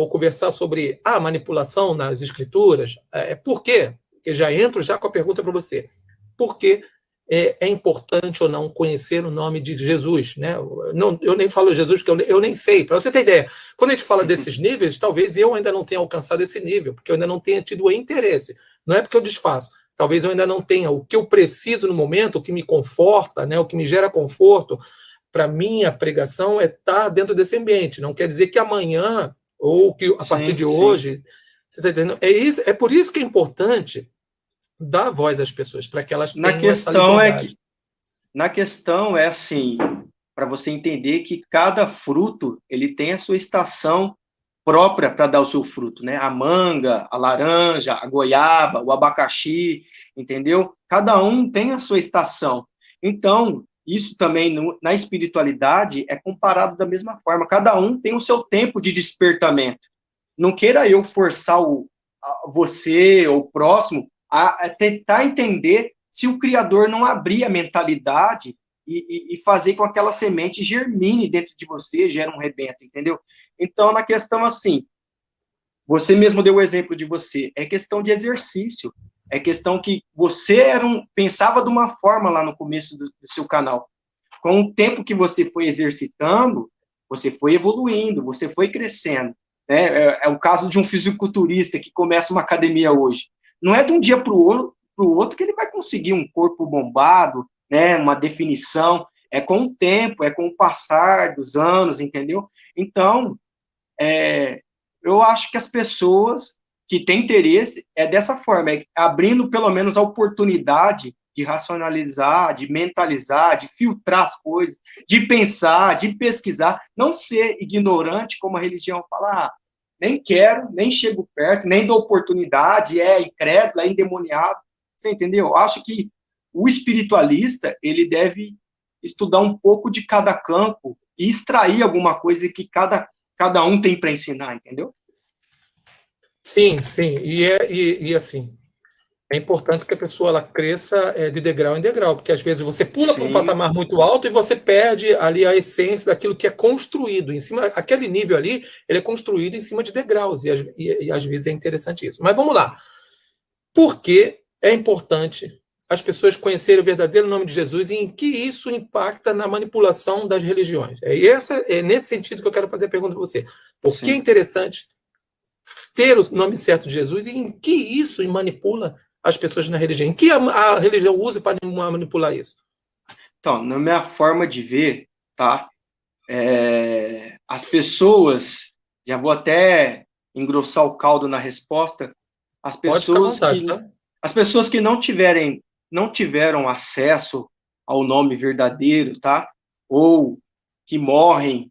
ou conversar sobre a manipulação nas escrituras, por quê? Eu já entro com a pergunta para você. Por que é importante ou não conhecer o nome de Jesus? Né? Eu nem falo Jesus, porque eu nem sei. Para você ter ideia, quando a gente fala desses níveis, talvez eu ainda não tenha alcançado esse nível, porque eu ainda não tenha tido o interesse. Não é porque eu desfaço. Talvez eu ainda não tenha o que eu preciso no momento, o que me conforta, né? O que me gera conforto. Para mim, a pregação é estar dentro desse ambiente. Não quer dizer que amanhã, ou que a partir de hoje, você está entendendo? É por isso que é importante dar voz às pessoas, para que elas tenham essa liberdade. Na questão é assim, para você entender que cada fruto ele tem a sua estação própria para dar o seu fruto, né? A manga, a laranja, a goiaba, o abacaxi, entendeu? Cada um tem a sua estação. Então, isso também na espiritualidade é comparado da mesma forma. Cada um tem o seu tempo de despertamento. Não queira eu forçar você ou o próximo a tentar entender se o Criador não abrir a mentalidade e fazer com que aquela semente germine dentro de você, gera um rebento, entendeu? Então, na questão assim, você mesmo deu o exemplo de você, é questão de exercício, é questão que você pensava de uma forma lá no começo do seu canal. Com o tempo que você foi exercitando, você foi evoluindo, você foi crescendo. Né? É o caso de um fisiculturista que começa uma academia hoje. Não é de um dia para o outro que ele vai conseguir um corpo bombado, né? Uma definição. É com o tempo, é com o passar dos anos, entendeu? Então, eu acho que as pessoas que têm interesse é dessa forma, abrindo pelo menos a oportunidade de racionalizar, de mentalizar, de filtrar as coisas, de pensar, de pesquisar, não ser ignorante, como a religião fala, nem quero, nem chego perto, nem dou oportunidade, é incrédulo, é endemoniado, você entendeu? Eu acho que o espiritualista, ele deve estudar um pouco de cada campo e extrair alguma coisa que cada um tem para ensinar, entendeu? Sim, sim. E assim, é importante que a pessoa ela cresça de degrau em degrau, porque às vezes você pula para um patamar muito alto e você perde ali a essência daquilo que é construído. Em cima, aquele nível ali, ele é construído em cima de degraus, e às vezes é interessante isso. Mas vamos lá. Por que é importante as pessoas conhecerem o verdadeiro nome de Jesus e em que isso impacta na manipulação das religiões? É nesse sentido que eu quero fazer a pergunta para você. Por que é interessante ter o nome certo de Jesus e em que isso manipula as pessoas na religião? Em que a religião usa para manipular isso? Então, na minha forma de ver, tá? As pessoas, já vou até engrossar o caldo na resposta, as pessoas que não tiveram acesso ao nome verdadeiro, tá? Ou que morrem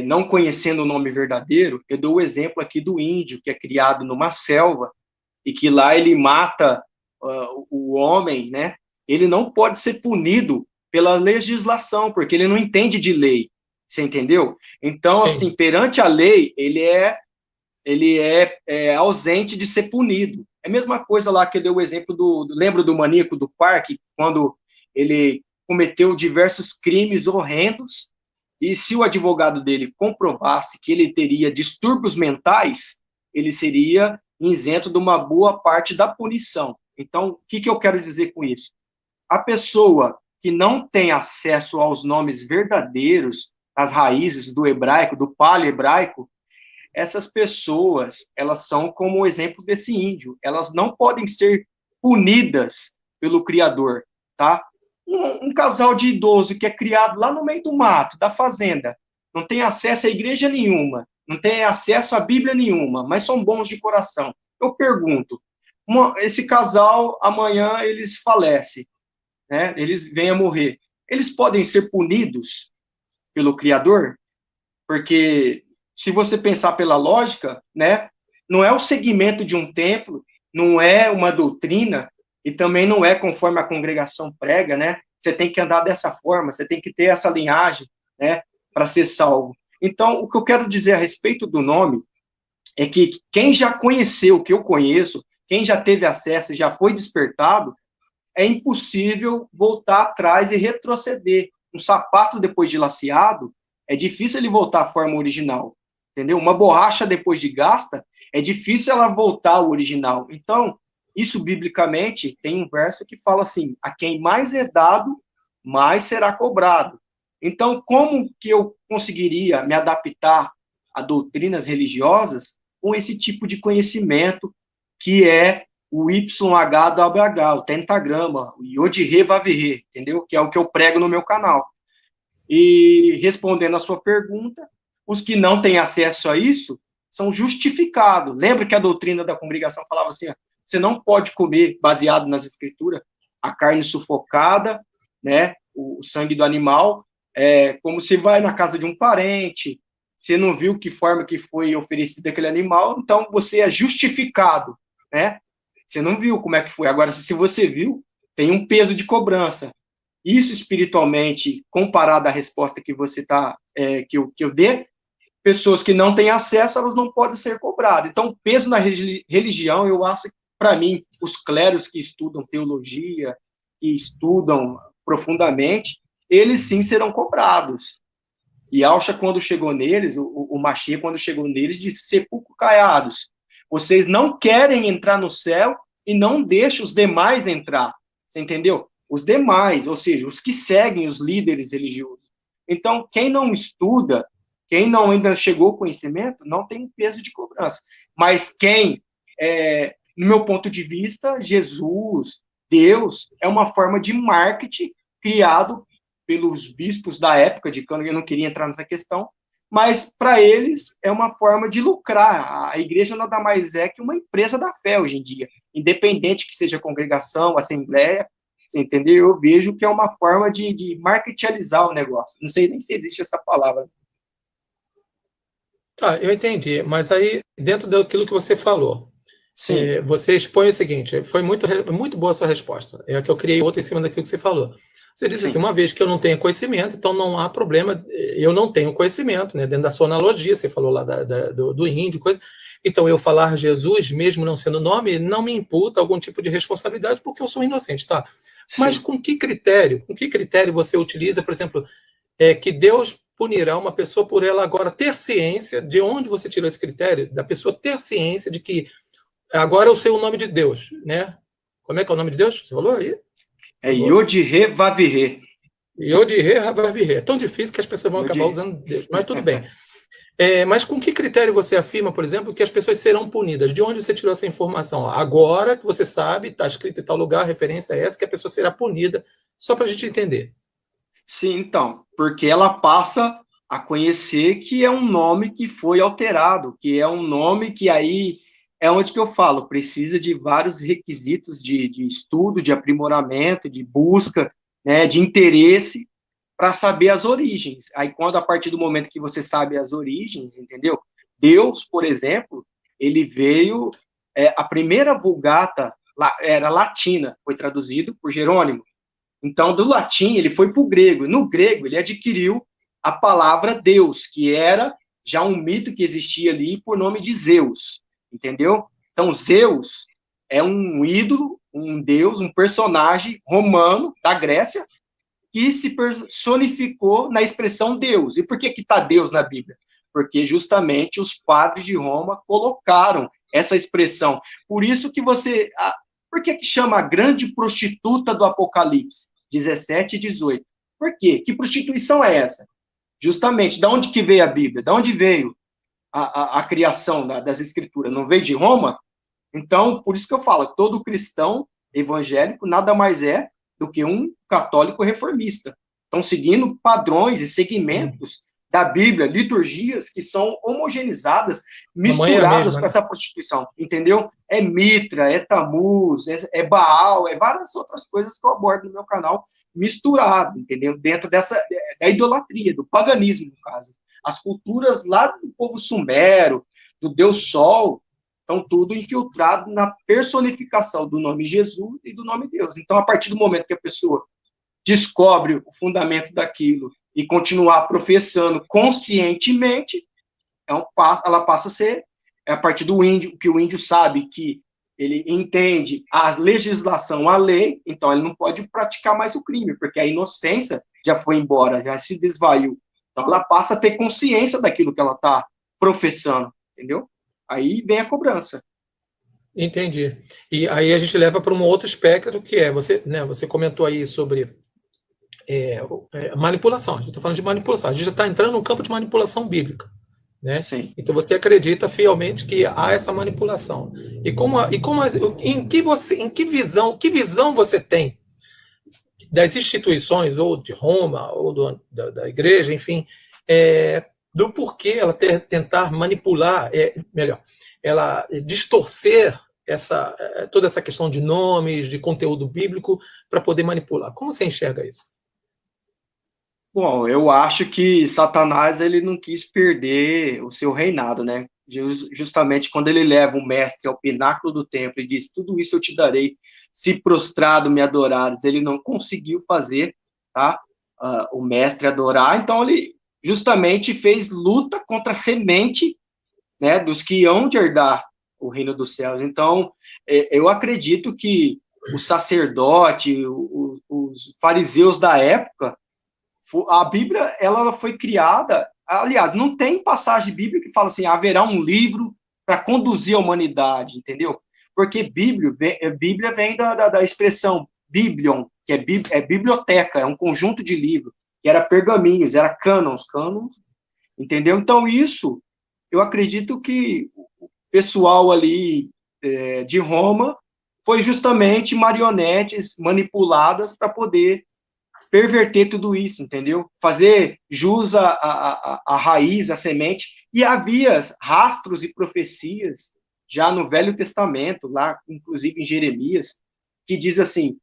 não conhecendo o nome verdadeiro, eu dou o exemplo aqui do índio, que é criado numa selva, e que lá ele mata o homem, né? Ele não pode ser punido pela legislação, porque ele não entende de lei, você entendeu? Então, assim, perante a lei, ele é ausente de ser punido. É a mesma coisa lá que eu dei o exemplo lembro do maníaco do parque, quando ele cometeu diversos crimes horrendos, e se o advogado dele comprovasse que ele teria distúrbios mentais, ele seria isento de uma boa parte da punição. Então, o que eu quero dizer com isso? A pessoa que não tem acesso aos nomes verdadeiros, às raízes do hebraico, do paleo-hebraico, essas pessoas, elas são como o exemplo desse índio. Elas não podem ser punidas pelo Criador, tá? Um casal de idoso que é criado lá no meio do mato, da fazenda, não tem acesso a igreja nenhuma, não tem acesso a Bíblia nenhuma, mas são bons de coração. Eu pergunto, esse casal, amanhã eles falecem, né? Eles vêm a morrer. Eles podem ser punidos pelo Criador? Porque se você pensar pela lógica, né, não é o segmento de um templo, não é uma doutrina, e também não é conforme a congregação prega, né? Você tem que andar dessa forma, você tem que ter essa linhagem, né, para ser salvo. Então, o que eu quero dizer a respeito do nome é que quem já conheceu o que eu conheço, quem já teve acesso e já foi despertado, é impossível voltar atrás e retroceder. Um sapato depois de laceado, é difícil ele voltar à forma original, entendeu? Uma borracha, depois de gasta, é difícil ela voltar ao original. Então, isso, biblicamente, tem um verso que fala assim, a quem mais é dado, mais será cobrado. Então, como que eu conseguiria me adaptar a doutrinas religiosas com esse tipo de conhecimento que é o YHWH, o tentagrama, o Yod-He Vav-He, entendeu? Que é o que eu prego no meu canal. E respondendo a sua pergunta, os que não têm acesso a isso são justificados. Lembra que a doutrina da congregação falava assim, ó, você não pode comer, baseado nas escrituras, a carne sufocada, né, o sangue do animal, como se vai na casa de um parente, você não viu que forma que foi oferecido aquele animal, então você é justificado, né? Você não viu como é que foi. Agora, se você viu, tem um peso de cobrança. Isso espiritualmente, comparado à resposta que você que eu dei, pessoas que não têm acesso, elas não podem ser cobradas. Então, o peso na religião, eu acho que, para mim, os clérigos que estudam teologia, que estudam profundamente, eles sim serão cobrados. E Alcha, quando chegou neles, o Mashiach, quando chegou neles, disse, sepulcro caiados. Vocês não querem entrar no céu e não deixam os demais entrar. Você entendeu? Os demais, ou seja, os que seguem os líderes religiosos. Então, quem não estuda, quem não ainda chegou ao conhecimento, não tem um peso de cobrança. Mas quem, no meu ponto de vista, Jesus, Deus, é uma forma de marketing criado pelos bispos da época de Cano, eu não queria entrar nessa questão, mas para eles é uma forma de lucrar. A igreja nada mais é que uma empresa da fé hoje em dia, independente que seja congregação, assembleia, você entendeu? Eu vejo que é uma forma de marketizar o negócio. Não sei nem se existe essa palavra. Tá, eu entendi, mas aí, dentro daquilo que você falou, você expõe o seguinte, foi muito boa a sua resposta, é que eu criei outra em cima daquilo que você falou. Você disse assim, uma vez que eu não tenho conhecimento, então não há problema, eu não tenho conhecimento, né? Dentro da sua analogia, você falou lá do índio, coisa. Então, eu falar Jesus, mesmo não sendo nome, não me imputa algum tipo de responsabilidade, porque eu sou inocente, tá? Sim. Mas com que critério você utiliza, por exemplo, que Deus punirá uma pessoa por ela agora ter ciência, de onde você tirou esse critério? Da pessoa ter ciência de que agora eu sei o nome de Deus, né? Como é que é o nome de Deus? Você falou aí? É Yod-He Vav-He. Yod-He Vav-He. É tão difícil que as pessoas vão acabar usando Deus, mas tudo bem. Mas com que critério você afirma, por exemplo, que as pessoas serão punidas? De onde você tirou essa informação? Agora que você sabe, está escrito em tal lugar, a referência é essa, que a pessoa será punida, só para a gente entender. Sim, então, porque ela passa a conhecer que é um nome que foi alterado, que é um nome que aí é onde que eu falo, precisa de vários requisitos de estudo, de aprimoramento, de busca, né, de interesse, para saber as origens. Aí, quando a partir do momento que você sabe as origens, entendeu? Deus, por exemplo, ele veio, a primeira Vulgata era latina, foi traduzido por Jerônimo. Então, do latim, ele foi para o grego. No grego, ele adquiriu a palavra Deus, que era já um mito que existia ali por nome de Zeus, entendeu? Então, Zeus é um ídolo, um deus, um personagem romano da Grécia, que se personificou na expressão Deus. E por que está Deus na Bíblia? Porque justamente os padres de Roma colocaram essa expressão. Por isso que por que chama a grande prostituta do Apocalipse? 17 e 18. Por quê? Que prostituição é essa? Justamente, da onde que veio a Bíblia? Da onde veio a criação das Escrituras? Não veio de Roma? Então, por isso que eu falo, todo cristão evangélico nada mais é do que um católico reformista. Estão seguindo padrões e segmentos da Bíblia, liturgias que são homogeneizadas, misturadas mesmo, com essa prostituição, entendeu? É Mitra, é Tamuz, é Baal, é várias outras coisas que eu abordo no meu canal, misturado, entendeu? Dentro da idolatria, do paganismo, no caso. As culturas lá do povo sumero, do Deus Sol, estão tudo infiltrado na personificação do nome Jesus e do nome Deus. Então, a partir do momento que a pessoa descobre o fundamento daquilo e continuar professando conscientemente, ela passa a ser, a partir do índio, que o índio sabe que ele entende a legislação, a lei, então ele não pode praticar mais o crime, porque a inocência já foi embora, já se desvaiu. Então ela passa a ter consciência daquilo que ela está professando, entendeu? Aí vem a cobrança. Entendi. E aí a gente leva para um outro espectro que é, você comentou aí sobre manipulação. A gente está falando de manipulação. A gente já está entrando no campo de manipulação bíblica, né? Sim. Então você acredita fielmente que há essa manipulação. Em que visão você tem das instituições, ou de Roma, ou da igreja, enfim, do porquê ela tentar manipular, melhor, ela distorcer toda essa questão de nomes, de conteúdo bíblico, para poder manipular. Como você enxerga isso? Bom, eu acho que Satanás ele não quis perder o seu reinado, né? Justamente quando ele leva o mestre ao pináculo do templo e diz: tudo isso eu te darei, se prostrado me adorares. Ele não conseguiu fazer, tá? O mestre adorar, então ele justamente fez luta contra a semente, né, dos que hão de herdar o reino dos céus. Então, eu acredito que o sacerdote, os fariseus da época, a Bíblia, ela foi criada, aliás, não tem passagem bíblica que fala assim, haverá um livro para conduzir a humanidade, entendeu? Porque Bíblia vem da expressão biblion, que é biblioteca, é um conjunto de livros, que era pergaminhos, era cânons, entendeu? Então, isso, eu acredito que o pessoal ali de Roma foi justamente marionetes manipuladas para poder perverter tudo isso, entendeu? Fazer jus à raiz, à semente. E havia rastros e profecias já no Velho Testamento, lá, inclusive em Jeremias, que diz assim,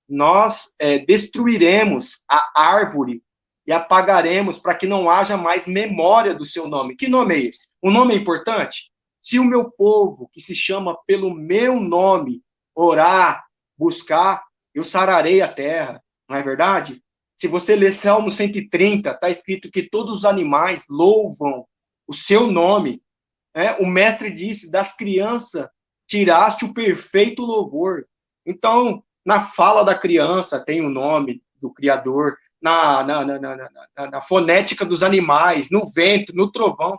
nós destruiremos a árvore e apagaremos para que não haja mais memória do seu nome. Que nome é esse? O nome é importante? Se o meu povo, que se chama pelo meu nome, orar, buscar, eu sararei a terra. Não é verdade? Se você ler Salmo 130, está escrito que todos os animais louvam o seu nome. O mestre disse, das crianças tiraste o perfeito louvor. Então, na fala da criança tem o nome do Criador, na fonética dos animais, no vento, no trovão.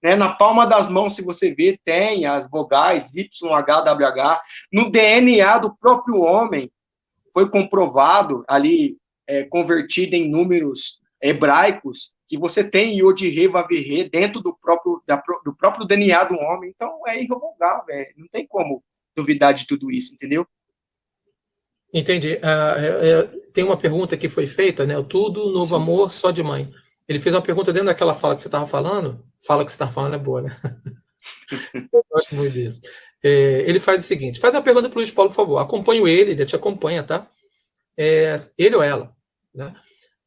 Na palma das mãos, se você ver, tem as vogais Y, H, W, H. No DNA do próprio homem, foi comprovado ali, convertido em números hebraicos, que você tem Yod-He, Vav-He dentro do próprio DNA do homem. Então, é irrevogável, não tem como duvidar de tudo isso, entendeu? Entendi. Tem uma pergunta que foi feita, né? Tudo novo Sim. Amor, só de mãe. Ele fez uma pergunta dentro daquela fala que você estava falando. Fala que você estava falando é boa, né? Eu gosto muito disso. Ele faz o seguinte: faz uma pergunta para o Luiz Paulo, por favor. Acompanho ele te acompanha, tá? Ele ou ela, né?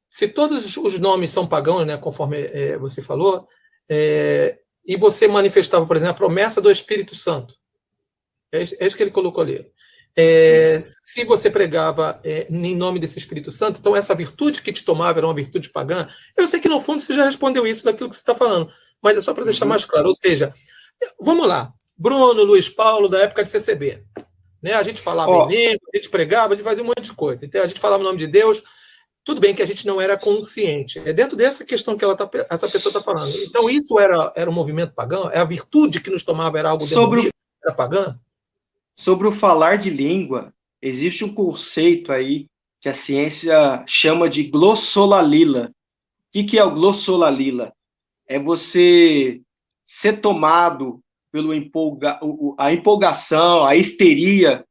Se todos os nomes são pagãos, né, conforme você falou, e você manifestava, por exemplo, a promessa do Espírito Santo, é isso que ele colocou ali. Se você pregava em nome desse Espírito Santo, então essa virtude que te tomava era uma virtude pagã. Eu sei que no fundo você já respondeu isso daquilo que você está falando, mas é só para deixar mais claro. Ou seja, vamos lá, Bruno, Luiz Paulo, da época de CCB. Né? A gente falava em língua, a gente pregava, a gente fazia um monte de coisa. Então, a gente falava o nome de Deus, tudo bem que a gente não era consciente. É dentro dessa questão que essa pessoa está falando. Então, isso era um movimento pagão? A virtude que nos tomava era algo demoníaco? Era pagã? Sobre o falar de língua, existe um conceito aí que a ciência chama de glossolalila. O que é o glossolalila? É você ser tomado pela a empolgação, a histeria,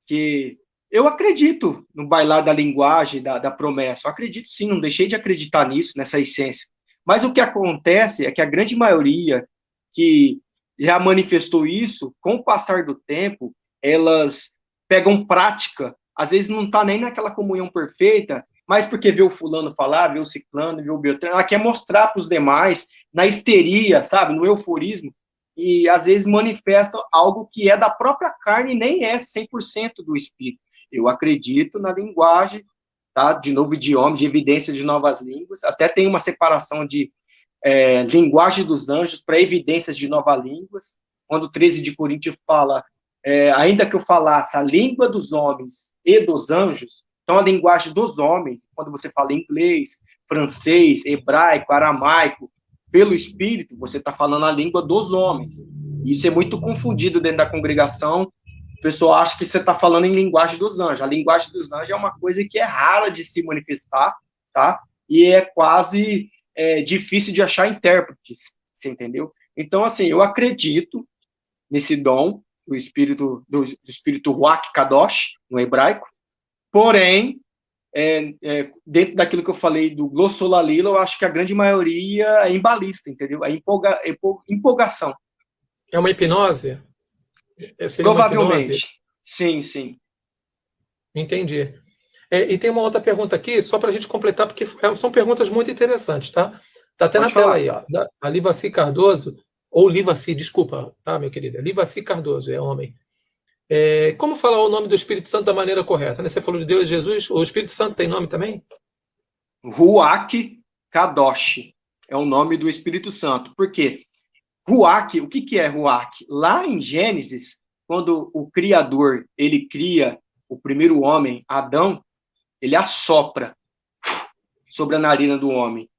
que eu acredito no bailar da linguagem, da promessa. Eu acredito sim, não deixei de acreditar nisso, nessa essência. Mas o que acontece é que a grande maioria que já manifestou isso, com o passar do tempo, elas pegam prática, às vezes não está nem naquela comunhão perfeita, mas porque vê o fulano falar, vê o ciclano, vê o Beltrano, ela quer mostrar para os demais, na histeria, sabe, no euforismo, e às vezes manifesta algo que é da própria carne e nem é 100% do espírito. Eu acredito na linguagem, tá? De novo idioma, de evidência de novas línguas, até tem uma separação de linguagem dos anjos para evidências de novas línguas, quando 13 de Coríntios fala, ainda que eu falasse a língua dos homens e dos anjos, então a linguagem dos homens, quando você fala inglês, francês, hebraico, aramaico, pelo Espírito, você está falando a língua dos homens. Isso é muito confundido dentro da congregação. O pessoal acha que você está falando em linguagem dos anjos. A linguagem dos anjos é uma coisa que é rara de se manifestar, tá? E é quase difícil de achar intérpretes, você entendeu? Então, assim, eu acredito nesse dom do Espírito Ruach Kadosh, no hebraico, porém, dentro daquilo que eu falei do glossolalila, eu acho que a grande maioria é embalista, entendeu? É empolgação. É uma hipnose? Seria uma hipnose? Provavelmente. Sim, sim. Entendi. E tem uma outra pergunta aqui, só para a gente completar, porque são perguntas muito interessantes, tá? Tá até Pode na tela falar. aí, ó. A Livaci Cardoso, ou Livaci, desculpa, tá, meu querido? Livaci Cardoso, é homem. Como falar o nome do Espírito Santo da maneira correta? Né? Você falou de Deus e Jesus, o Espírito Santo tem nome também? Ruach Kadosh é o nome do Espírito Santo. Por quê? Ruach, o que é Ruach? Lá em Gênesis, quando o Criador, ele cria o primeiro homem, Adão, ele assopra sobre a narina do homem.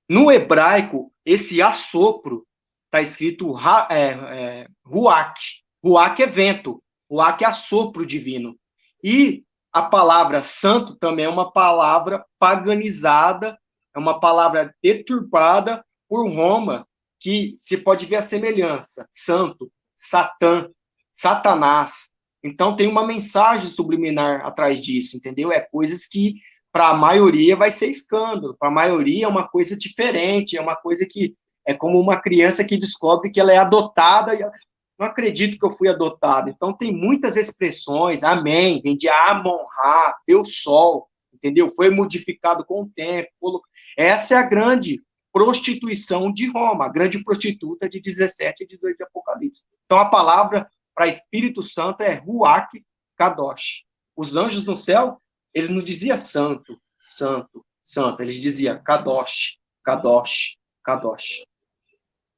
No hebraico, esse assopro está escrito Ruach. Ruach é vento. Ruach é assopro divino. E a palavra santo também é uma palavra paganizada, é uma palavra deturpada por Roma, que se pode ver a semelhança. Santo, Satã, Satanás. Então tem uma mensagem subliminar atrás disso, entendeu? É coisas que para a maioria vai ser escândalo, para a maioria é uma coisa diferente, é uma coisa que é como uma criança que descobre que ela é adotada e não acredito que eu fui adotado. Então tem muitas expressões, amém, vem de Amon-Ra, Deus Sol, entendeu? Foi modificado com o tempo. Essa é a grande prostituição de Roma, a grande prostituta de 17 e 18 de Apocalipse. Então a palavra para Espírito Santo é Ruach Kadosh. Os anjos no céu, eles não diziam santo, santo, santo, eles diziam Kadosh, Kadosh, Kadosh.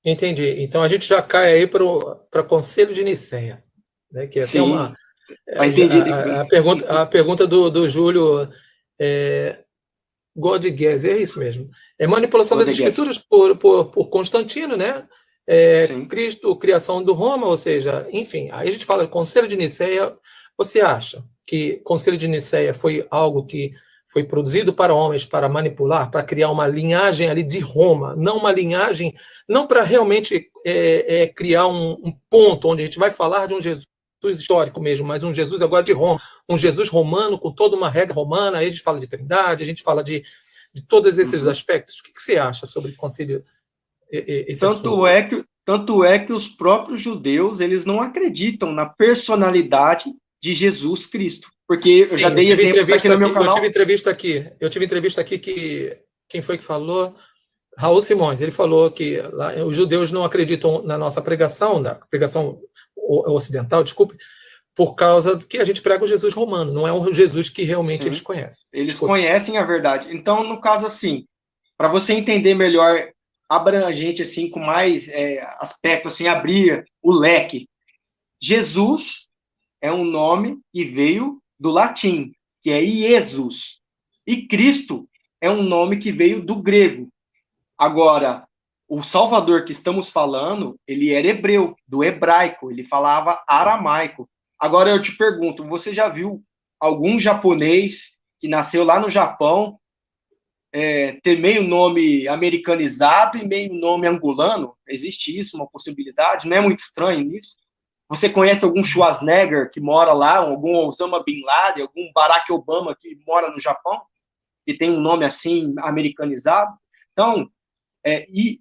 Entendi. Então a gente já cai aí para o Conselho de Nicéia, né? Que é até uma. A pergunta do Júlio Godgues, é isso mesmo. É manipulação das escrituras por Constantino, né? Cristo, criação do Roma, ou seja, enfim, aí a gente fala Conselho de Nicéia. Você acha que Conselho de Nicéia foi algo que foi produzido para homens para manipular, para criar uma linhagem ali de Roma, não uma linhagem, não para realmente criar um ponto onde a gente vai falar de um Jesus histórico mesmo, mas um Jesus agora de Roma, um Jesus romano com toda uma regra romana, aí a gente fala de Trindade, a gente fala de todos esses aspectos. O que você acha sobre o concílio? Tanto é que os próprios judeus, eles não acreditam na personalidade de Jesus Cristo. Porque sim, eu já dei exemplo aqui no meu canal. Eu tive entrevista aqui que quem foi que falou? Raul Simões. Ele falou que lá, os judeus não acreditam na nossa pregação, na pregação ocidental, desculpe, por causa que a gente prega o Jesus romano, não é o Jesus que realmente eles conhecem. Eles conhecem a verdade. Então, no caso assim, para você entender melhor, abrangente assim, com mais aspecto, assim, abrir o leque. Jesus é um nome que veio do latim, que é Iesus. E Cristo é um nome que veio do grego. Agora, o Salvador que estamos falando, ele era hebreu, do hebraico, ele falava aramaico. Agora eu te pergunto, você já viu algum japonês que nasceu lá no Japão ter meio nome americanizado e meio nome angolano? Existe isso, uma possibilidade? Não é muito estranho isso? Você conhece algum Schwarzenegger que mora lá, algum Osama Bin Laden, algum Barack Obama que mora no Japão, que tem um nome assim, americanizado? Então,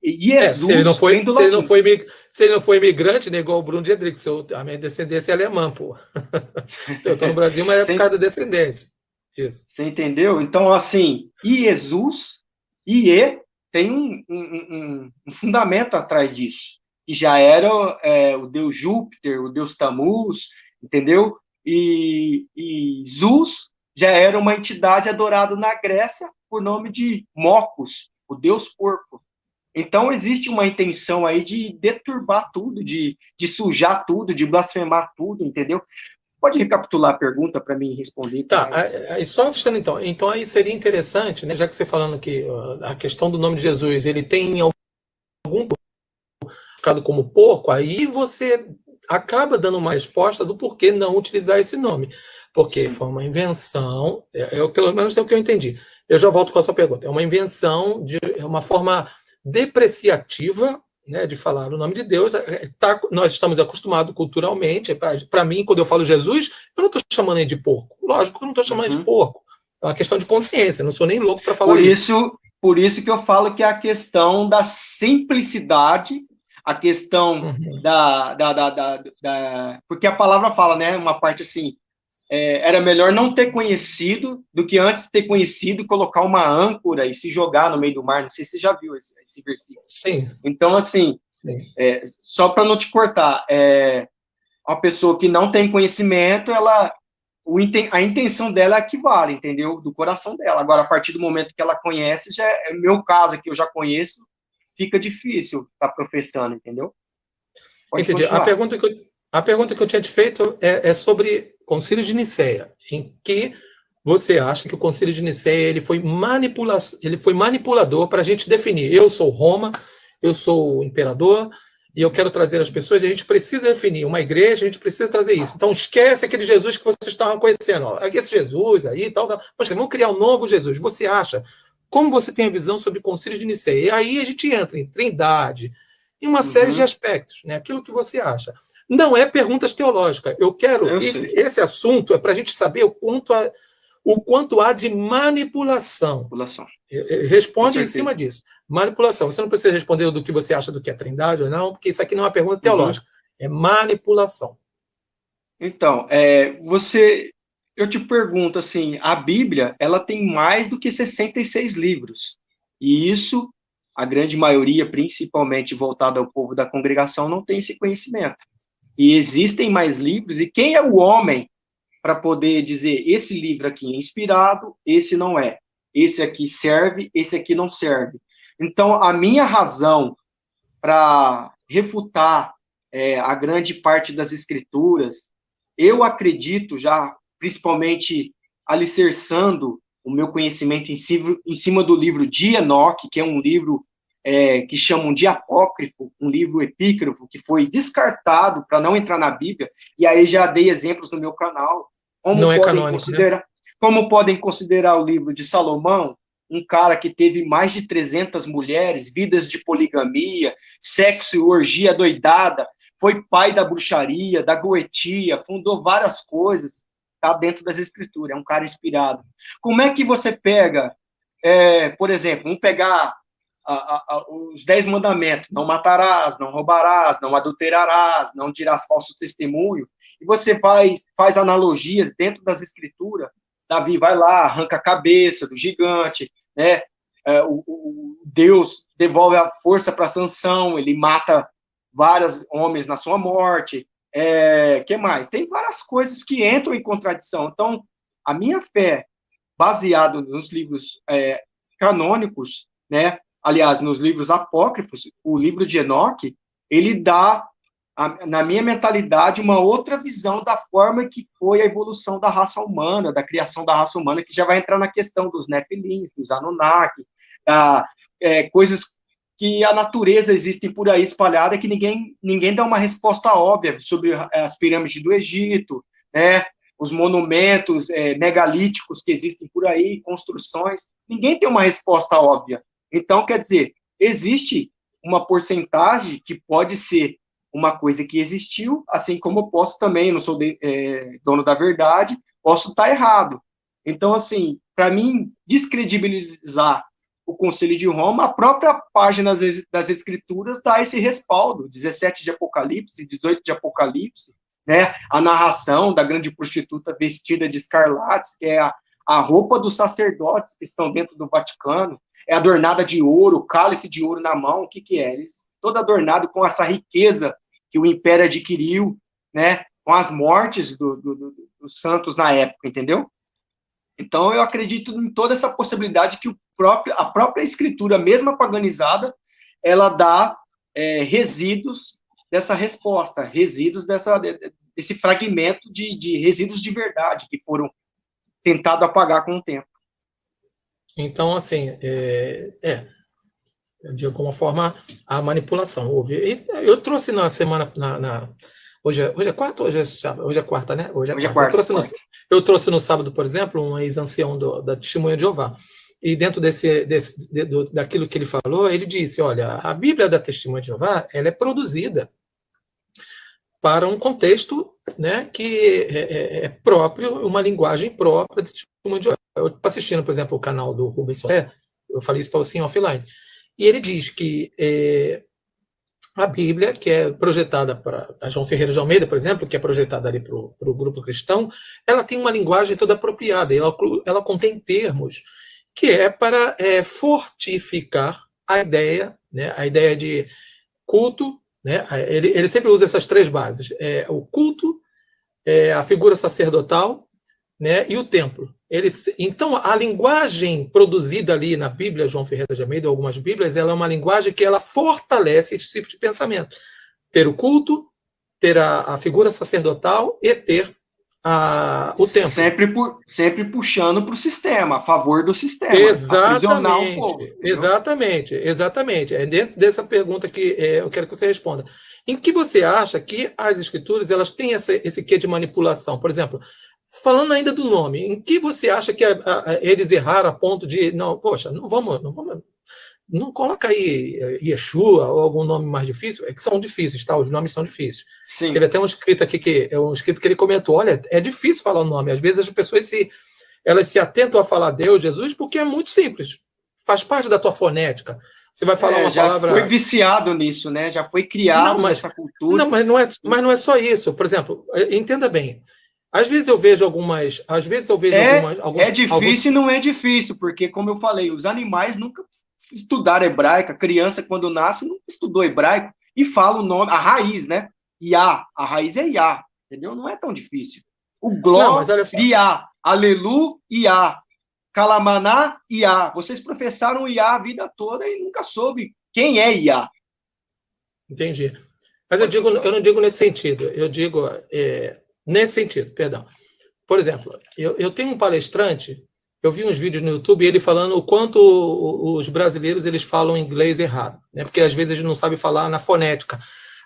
Jesus se ele não foi imigrante, né, igual o Bruno Gedrick, a minha descendência é alemã, pô. Então, eu estou no Brasil, mas é por causa da descendência. Isso. Você entendeu? Então, assim, Jesus, tem um fundamento atrás disso. Que já era o deus Júpiter, o deus Tamuz, entendeu? E Zeus já era uma entidade adorada na Grécia por nome de Mocos, o deus porco. Então, existe uma intenção aí de deturbar tudo, de sujar tudo, de blasfemar tudo, entendeu? Pode recapitular a pergunta para mim responder? Tá, só fechando então. Então, aí seria interessante, né, já que você falando que a questão do nome de Jesus, ele tem algum como porco, aí você acaba dando uma resposta do porquê não utilizar esse nome. Porque Sim. foi uma invenção, pelo menos é o que eu entendi. Eu já volto com a sua pergunta. É uma invenção, é uma forma depreciativa, né, de falar o nome de Deus. Nós estamos acostumados culturalmente. Para mim, quando eu falo Jesus, eu não estou chamando ele de porco. Lógico que eu não estou chamando ele de porco. É uma questão de consciência. Eu não sou nem louco para falar isso. Por isso que eu falo que é a questão da simplicidade, a questão porque a palavra fala, né, uma parte assim, era melhor não ter conhecido do que antes ter conhecido, colocar uma âncora e se jogar no meio do mar. Não sei se você já viu esse versículo. Sim. Então, assim, só para não te cortar, uma pessoa que não tem conhecimento, a intenção dela é a que vale, entendeu? Do coração dela. Agora, a partir do momento que ela conhece, já é meu caso, que eu já conheço, fica difícil estar professando, entendeu? Pode Entendi. A pergunta que eu tinha te feito é sobre Concílio de Nicéia, em que você acha que o Concílio de Nicéia ele foi manipulador para a gente definir: eu sou Roma, eu sou o imperador, e eu quero trazer as pessoas, e a gente precisa definir uma igreja, a gente precisa trazer isso. Então, esquece aquele Jesus que vocês estavam conhecendo. Esse Jesus aí e tal. Mas vamos criar um novo Jesus. Você acha? Como você tem a visão sobre o Concílio de Nicéia? E aí a gente entra em Trindade, em uma série de aspectos, né? Aquilo que você acha. Não é perguntas teológicas. Eu quero... Esse assunto é para a gente saber o quanto há de manipulação. Responde em cima disso. Manipulação. Você não precisa responder do que você acha do que é Trindade ou não, porque isso aqui não é uma pergunta teológica. É manipulação. Então, eu te pergunto assim, a Bíblia, ela tem mais do que 66 livros. E isso, a grande maioria, principalmente voltada ao povo da congregação, não tem esse conhecimento. E existem mais livros, e quem é o homem para poder dizer, esse livro aqui é inspirado, esse não é. Esse aqui serve, esse aqui não serve. Então, a minha razão para refutar a grande parte das escrituras, eu acredito já, principalmente alicerçando o meu conhecimento em cima do livro de Enoque, que é um livro que chamam de apócrifo, um livro epígrafo, que foi descartado para não entrar na Bíblia, e aí já dei exemplos no meu canal. Como podem considerar o livro de Salomão, um cara que teve mais de 300 mulheres, vidas de poligamia, sexo e orgia doidada, foi pai da bruxaria, da goetia, fundou várias coisas, está dentro das escrituras, é um cara inspirado. Como é que você pega, por exemplo, vamos pegar os 10 mandamentos: não matarás, não roubarás, não adulterarás, não dirás falso testemunho, e você faz analogias dentro das escrituras. Davi vai lá, arranca a cabeça do gigante, né? Deus devolve a força para Sansão, ele mata vários homens na sua morte. Que mais? Tem várias coisas que entram em contradição. Então, a minha fé, baseada nos livros canônicos, né? Aliás, nos livros apócrifos, o livro de Enoque, ele dá, na minha mentalidade, uma outra visão da forma que foi a evolução da raça humana, da criação da raça humana, que já vai entrar na questão dos Nefilins, dos Anunnaki, coisas que a natureza existem por aí espalhada, que ninguém dá uma resposta óbvia sobre as pirâmides do Egito, né? Os monumentos megalíticos que existem por aí, construções, ninguém tem uma resposta óbvia. Então, quer dizer, existe uma porcentagem que pode ser uma coisa que existiu, assim como eu posso também, não sou dono da verdade, posso estar errado. Então, assim, para mim, descredibilizar o Concílio de Roma, a própria página das Escrituras dá esse respaldo, 17 de Apocalipse, 18 de Apocalipse, né? A narração da grande prostituta vestida de escarlates, que é a roupa dos sacerdotes que estão dentro do Vaticano, é adornada de ouro, cálice de ouro na mão. O que é? Eles todo adornado com essa riqueza que o Império adquiriu, né? Com as mortes dos santos na época, entendeu? Então, eu acredito em toda essa possibilidade que a própria Escritura, mesmo paganizada, ela dá resíduos dessa resposta, resíduos desse fragmento de resíduos de verdade que foram tentados apagar com o tempo. Então, assim, de alguma forma, a manipulação. Eu trouxe na semana, hoje é quarta ou hoje é sábado? Hoje é quarta, né? Hoje é quarta. Eu trouxe no sábado, por exemplo, um ex-ancião da Testemunha de Jeová. E dentro daquilo que ele falou, ele disse, olha, a Bíblia da Testemunha de Jeová, ela é produzida para um contexto, né, que é próprio, uma linguagem própria de Testemunha de Jeová. Eu estou assistindo, por exemplo, o canal do Rubens Soler, eu falei isso para você em offline, e ele diz que a Bíblia, que é projetada para a João Ferreira de Almeida, por exemplo, que é projetada ali para o grupo cristão, ela tem uma linguagem toda apropriada, ela contém termos que é para fortificar a ideia, né, a ideia de culto, né, ele sempre usa essas três bases, o culto, a figura sacerdotal, né, e o templo. Então, a linguagem produzida ali na Bíblia, João Ferreira de Almeida, algumas Bíblias, ela é uma linguagem que ela fortalece esse tipo de pensamento. Ter o culto, ter a figura sacerdotal e ter o templo. Sempre puxando para o sistema, a favor do sistema. Aprisionar um povo. Exatamente. É dentro dessa pergunta que eu quero que você responda. Em que você acha que as escrituras elas têm esse quê de manipulação? Por exemplo, falando ainda do nome, em que você acha que eles erraram a ponto de não vamos, não coloca aí Yeshua ou algum nome mais difícil, que são difíceis, tá? Os nomes são difíceis. Sim. Teve até um escrito aqui que ele comentou, olha, é difícil falar o nome. Às vezes as pessoas elas se atentam a falar Deus, Jesus, porque é muito simples. Faz parte da tua fonética. Você vai falar uma palavra... Já foi viciado nisso, né? Já foi criado nessa cultura. Não, mas não é só isso. Por exemplo, entenda bem. Às vezes eu vejo algumas... É difícil e não é difícil, porque, como eu falei, os animais nunca estudaram hebraico. A criança, quando nasce, nunca estudou hebraico e fala o nome, a raiz, né? Iá. A raiz é Iá, entendeu? Não é tão difícil. O glória, Iá. Alelu, Iá. Calamaná, Iá. Vocês professaram Iá a vida toda e nunca soube quem é Iá. Entendi. Mas eu não digo nesse sentido. Eu digo nesse sentido, perdão. Por exemplo, eu tenho um palestrante, eu vi uns vídeos no YouTube ele falando o quanto os brasileiros eles falam inglês errado, né? Porque às vezes eles não sabem falar na fonética.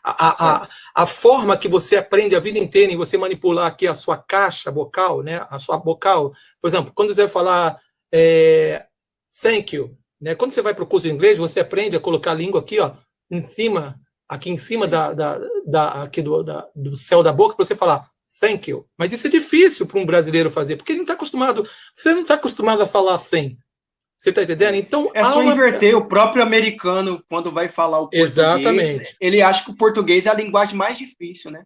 A forma que você aprende a vida inteira em você manipular aqui a sua caixa vocal, né? A sua vocal, por exemplo, quando você vai falar thank you, né? Quando você vai para o curso de inglês, você aprende a colocar a língua aqui, ó, aqui em cima aqui do céu da boca para você falar thank you. Mas isso é difícil para um brasileiro fazer, porque ele não está acostumado. Você não está acostumado a falar thank. Você está entendendo? Então, só inverter. O próprio americano, quando vai falar o português, exatamente, ele acha que o português é a linguagem mais difícil, né?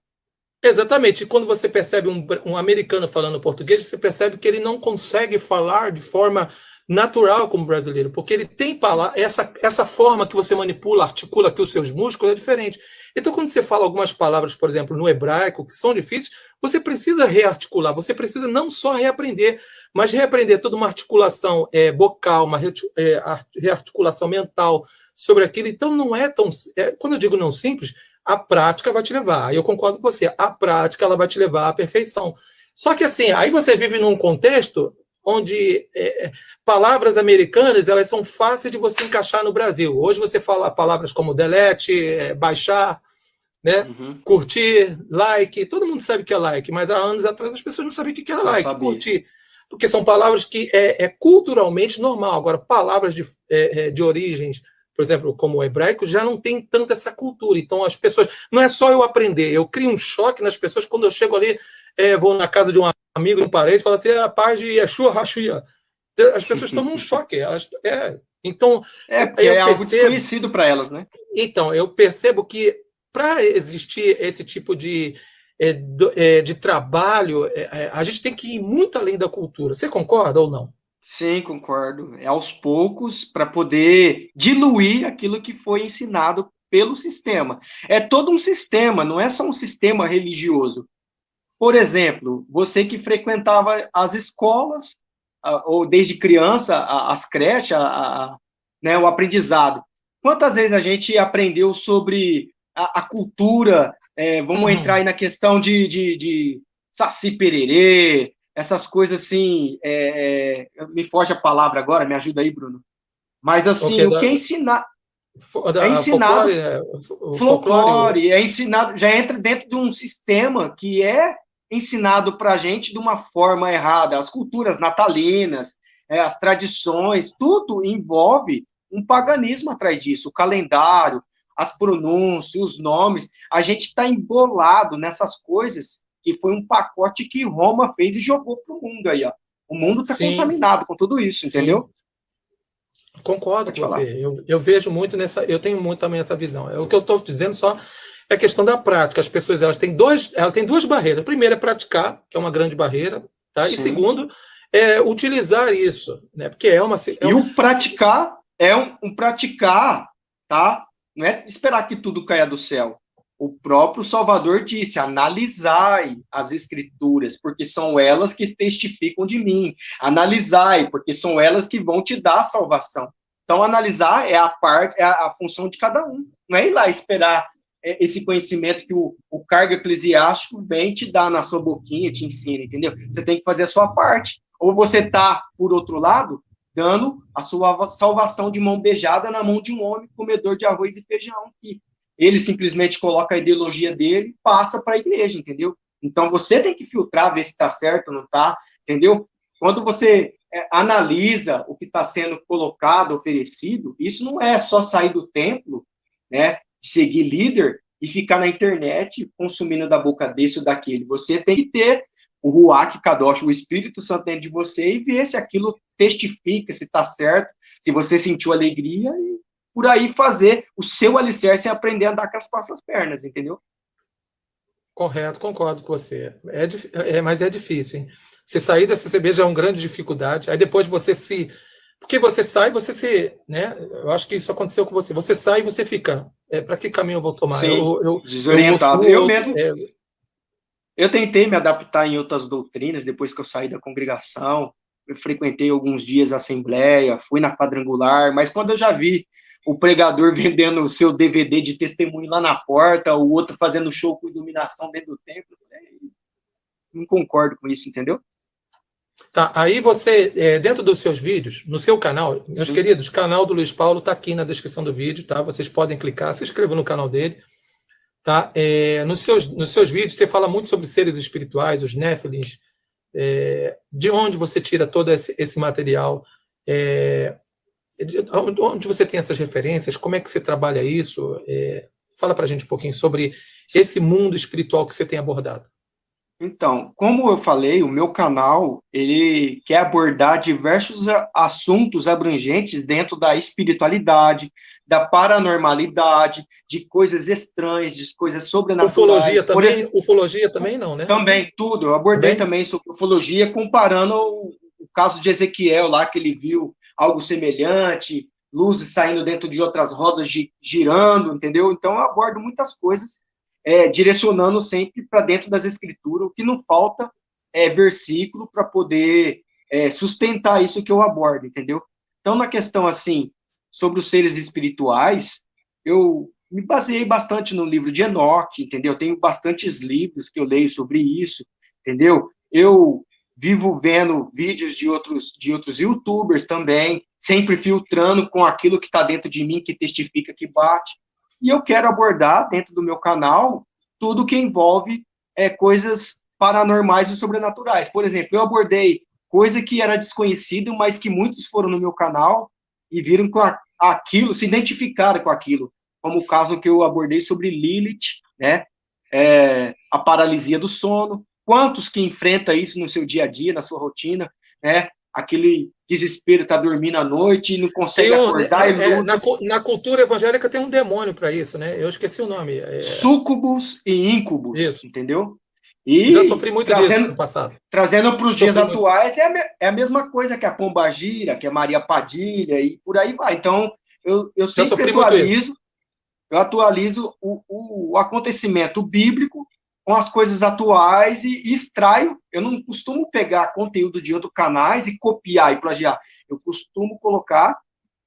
Exatamente. E quando você percebe um americano falando português, você percebe que ele não consegue falar de forma natural como brasileiro, porque ele tem essa forma que você manipula, articula aqui os seus músculos é diferente. Então, quando você fala algumas palavras, por exemplo, no hebraico, que são difíceis, você precisa rearticular, você precisa não só reaprender, mas reaprender toda uma articulação vocal, uma rearticulação mental sobre aquilo. Então, não é tão... quando eu digo não simples, a prática vai te levar. Aí eu concordo com você, a prática ela vai te levar à perfeição. Só que assim, aí você vive num contexto onde palavras americanas elas são fáceis de você encaixar no Brasil. Hoje você fala palavras como delete, baixar, né? Curtir, like, todo mundo sabe o que é like, mas há anos atrás as pessoas não sabiam o que era like, curtir, porque são palavras que é culturalmente normal. Agora, palavras de origens, por exemplo, como o hebraico, já não tem tanta essa cultura. Então, as pessoas... Não é só eu aprender, eu crio um choque nas pessoas quando eu chego ali, vou na casa de um amigo, um parente, falo assim, a paz de Yeshua HaShiach. As pessoas tomam um choque. Então, porque é algo desconhecido para elas, né? Então, eu percebo que para existir esse tipo de trabalho, a gente tem que ir muito além da cultura. Você concorda ou não? Sim, concordo. É aos poucos para poder diluir aquilo que foi ensinado pelo sistema. É todo um sistema, não é só um sistema religioso. Por exemplo, você que frequentava as escolas, ou desde criança, as creches, né, o aprendizado. Quantas vezes a gente aprendeu sobre a cultura, vamos entrar aí na questão de Saci Pererê, essas coisas assim, me foge a palavra agora, me ajuda aí, Bruno. Mas assim, o que ensinar... É ensinado o folclore, é ensinado, já entra dentro de um sistema que é ensinado para a gente de uma forma errada. As culturas natalinas, as tradições, tudo envolve um paganismo atrás disso. O calendário, as pronúncias, os nomes. A gente está embolado nessas coisas que foi um pacote que Roma fez e jogou para o mundo aí, ó. O mundo está contaminado com tudo isso, entendeu? Concordo com você. Eu vejo muito eu tenho muito também essa visão. O que eu estou dizendo só é a questão da prática. As pessoas elas têm duas barreiras. A primeira é praticar, que é uma grande barreira, tá? E segundo é utilizar isso, né? Porque E o praticar é um praticar, tá? Não é esperar que tudo caia do céu. O próprio Salvador disse: analisai as escrituras, porque são elas que testificam de mim. Analisai, porque são elas que vão te dar a salvação. Então, analisar é a função de cada um. Não é ir lá esperar esse conhecimento que o cargo eclesiástico vem te dar na sua boquinha, te ensina, entendeu? Você tem que fazer a sua parte. Ou você está, por outro lado, dando a sua salvação de mão beijada na mão de um homem comedor de arroz e feijão, que ele simplesmente coloca a ideologia dele e passa para a igreja, entendeu? Então, você tem que filtrar, ver se está certo ou não está, entendeu? Quando você analisa o que está sendo colocado, oferecido, isso não é só sair do templo, né, seguir líder e ficar na internet consumindo da boca desse ou daquele. Você tem que ter o Ruach Kadosh, o Espírito Santo dentro de você e ver se aquilo testifica, se está certo, se você sentiu alegria e por aí fazer o seu alicerce e aprender a andar com as próprias pernas, entendeu? Correto, concordo com você. Mas é difícil, hein? Você sair da CCB já é uma grande dificuldade. Aí depois porque você sai, você se. Né? Eu acho que isso aconteceu com você. Você sai e você fica. Para que caminho eu vou tomar? Sim, desorientado. Eu mesmo. Eu tentei me adaptar em outras doutrinas depois que eu saí da congregação. Eu frequentei alguns dias a assembleia, fui na quadrangular, mas quando eu já vi o pregador vendendo o seu DVD de testemunho lá na porta, o outro fazendo show com iluminação dentro do templo, não concordo com isso, entendeu? Tá, aí você, dentro dos seus vídeos, no seu canal, meus queridos, o canal do Luiz Paulo está aqui na descrição do vídeo, tá? Vocês podem clicar, se inscrevam no canal dele, tá? Nos seus vídeos você fala muito sobre seres espirituais, os Néfilins, de onde você tira todo esse material, onde você tem essas referências, como é que você trabalha isso? Fala para a gente um pouquinho sobre esse mundo espiritual que você tem abordado. Então, como eu falei, o meu canal, ele quer abordar diversos assuntos abrangentes dentro da espiritualidade, da paranormalidade, de coisas estranhas, de coisas sobrenaturais. Ufologia também não, né? Também, tudo. Eu abordei também sobre ufologia, comparando o caso de Ezequiel lá, que ele viu algo semelhante, luzes saindo dentro de outras rodas girando, entendeu? Então, eu abordo muitas coisas, direcionando sempre para dentro das escrituras. O que não falta é versículo para poder sustentar isso que eu abordo, entendeu? Então, na questão, assim, sobre os seres espirituais, eu me baseei bastante no livro de Enoque, entendeu? Eu tenho bastantes livros que eu leio sobre isso, entendeu? Eu vivo vendo vídeos de outros youtubers também, sempre filtrando com aquilo que está dentro de mim, que testifica, que bate. E eu quero abordar, dentro do meu canal, tudo que envolve coisas paranormais e sobrenaturais. Por exemplo, eu abordei coisa que era desconhecida, mas que muitos foram no meu canal e viram com aquilo, se identificaram com aquilo. Como o caso que eu abordei sobre Lilith, né? A paralisia do sono. Quantos que enfrentam isso no seu dia a dia, na sua rotina, né? Aquele desespero, tá dormindo à noite e não consegue acordar. Na cultura evangélica tem um demônio para isso, né? Eu esqueci o nome. Súcubos e íncubos, isso. Entendeu? E já sofri muito disso no passado. Trazendo para os dias atuais, é a mesma coisa que a Pombagira, que a Maria Padilha e por aí vai. Então, eu sempre atualizo o acontecimento bíblico com as coisas atuais e extraio. Eu não costumo pegar conteúdo de outros canais e copiar e plagiar. Eu costumo colocar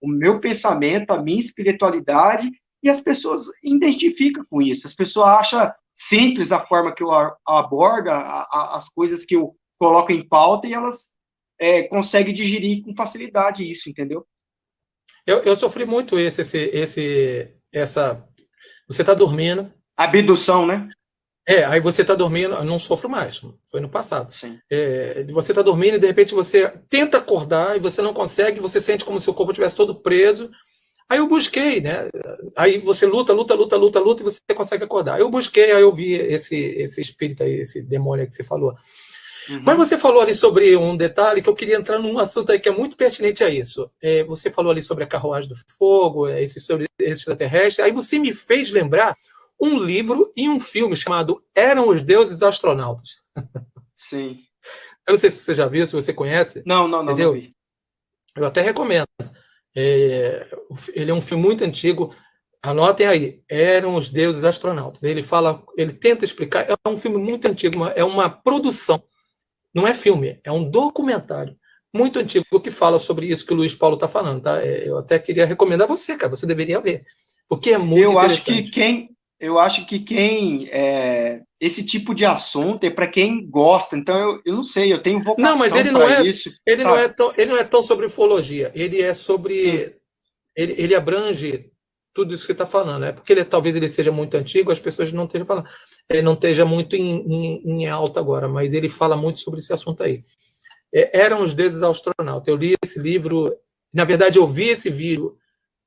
o meu pensamento, a minha espiritualidade, e as pessoas identificam com isso. As pessoas acham simples a forma que eu abordo, as coisas que eu coloco em pauta, e elas conseguem digerir com facilidade isso, entendeu? Eu sofri muito essa. Você está dormindo. Abdução, né? Aí você está dormindo, eu não sofro mais, foi no passado. Sim. Você está dormindo e de repente você tenta acordar e você não consegue, você sente como se o corpo estivesse todo preso. Aí eu busquei, né? Aí você luta e você consegue acordar. Aí eu busquei, aí eu vi esse espírito aí, esse demônio aí que você falou. Uhum. Mas você falou ali sobre um detalhe que eu queria entrar num assunto aí que é muito pertinente a isso. Você falou ali sobre a carruagem do fogo, sobre extraterrestre. Aí você me fez lembrar um livro e um filme chamado Eram os Deuses Astronautas. Sim. Eu não sei se você já viu, se você conhece. Não vi. Eu até recomendo. Ele é um filme muito antigo. Anotem aí, Eram os Deuses Astronautas. Ele tenta explicar. É um filme muito antigo, é uma produção. Não é filme, é um documentário muito antigo que fala sobre isso que o Luiz Paulo está falando, tá? Eu até queria recomendar a você, cara. Você deveria ver, porque é muito interessante. Eu acho que esse tipo de assunto é para quem gosta. Então eu não sei, eu tenho vocação. Não, mas ele não é isso. Ele não é tão sobre ufologia. Ele é sobre ele abrange tudo isso que você está falando, né? Porque talvez ele seja muito antigo, as pessoas não estejam falando, ele não esteja muito em alta agora, mas ele fala muito sobre esse assunto aí. Eram os Deuses Astronautas. Eu li esse livro, na verdade eu vi esse vídeo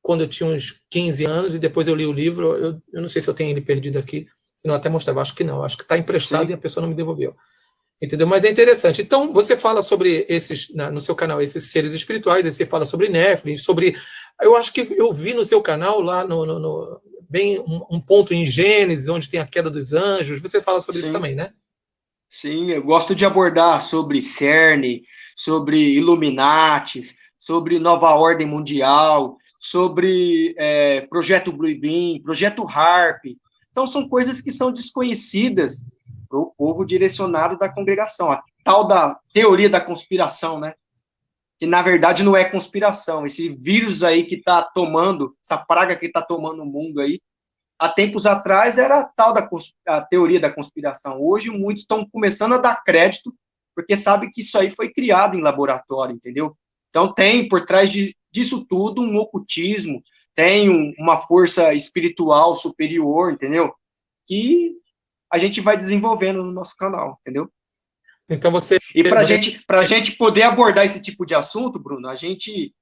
quando eu tinha uns 15 anos, e depois eu li o livro, eu não sei se eu tenho ele perdido aqui, senão eu até mostrava, acho que não, acho que está emprestado e a pessoa não me devolveu. Entendeu? Mas é interessante. Então, você fala sobre no seu canal, esses seres espirituais, você fala sobre Nephilim, eu acho que eu vi no seu canal lá bem um ponto em Gênesis, onde tem a queda dos anjos, você fala sobre isso também, né? Sim, eu gosto de abordar sobre CERN, sobre Illuminatis, sobre Nova Ordem Mundial, sobre Projeto Blue Beam, Projeto HARP. Então, são coisas que são desconhecidas para o povo direcionado da congregação. A tal da teoria da conspiração, né? Que, na verdade, não é conspiração. Esse vírus aí que está tomando, essa praga que está tomando o mundo aí, há tempos atrás era a tal a teoria da conspiração. Hoje, muitos estão começando a dar crédito, porque sabem que isso aí foi criado em laboratório, entendeu? Então, tem por trás disso tudo um ocultismo, tem uma força espiritual superior, entendeu? Que a gente vai desenvolvendo no nosso canal, entendeu? Então E para a gente poder abordar esse tipo de assunto, Bruno, a gente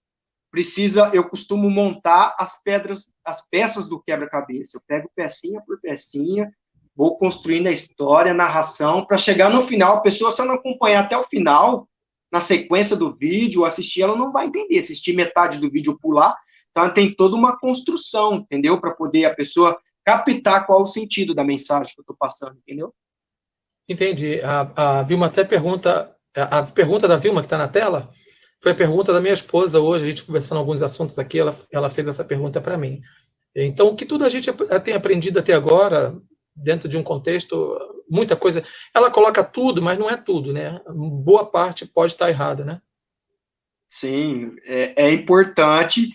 precisa, eu costumo montar as peças do quebra-cabeça. Eu pego pecinha por pecinha, vou construindo a história, a narração, para chegar no final, a pessoa, se ela não acompanhar até o final, na sequência do vídeo, assistir, ela não vai entender. Assistir metade do vídeo pular, então tem toda uma construção, entendeu? Para poder a pessoa captar qual o sentido da mensagem que eu estou passando, entendeu? Entendi. A Vilma até pergunta, a pergunta da Vilma que está na tela, foi a pergunta da minha esposa hoje, a gente conversando alguns assuntos aqui, ela fez essa pergunta para mim. Então, o que tudo a gente tem aprendido até agora, dentro de um contexto, muita coisa, ela coloca tudo, mas não é tudo, né? Boa parte pode estar errada, né? Sim, é importante,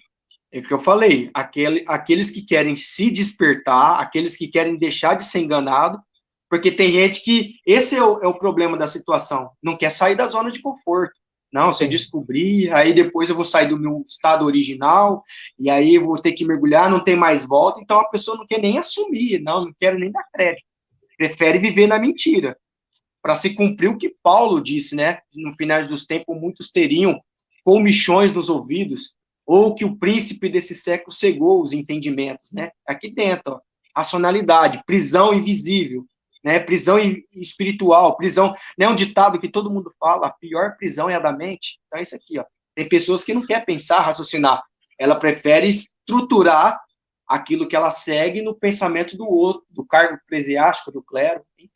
é o que eu falei, aqueles que querem se despertar, aqueles que querem deixar de ser enganado, porque tem gente que, esse é o problema da situação, não quer sair da zona de conforto. Não, se eu descobrir, aí depois eu vou sair do meu estado original, e aí eu vou ter que mergulhar, não tem mais volta, então a pessoa não quer nem assumir, não quero nem dar crédito, prefere viver na mentira, para se cumprir o que Paulo disse, né, no final dos tempos, muitos teriam comichões nos ouvidos, ou que o príncipe desse século cegou os entendimentos, né, aqui dentro, ó, racionalidade, prisão invisível, né, prisão espiritual, prisão, né, um ditado que todo mundo fala, a pior prisão é a da mente. Então é isso aqui, ó. Tem pessoas que não querem pensar, raciocinar, ela prefere estruturar aquilo que ela segue no pensamento do outro, do cargo eclesiástico, do clero, enfim.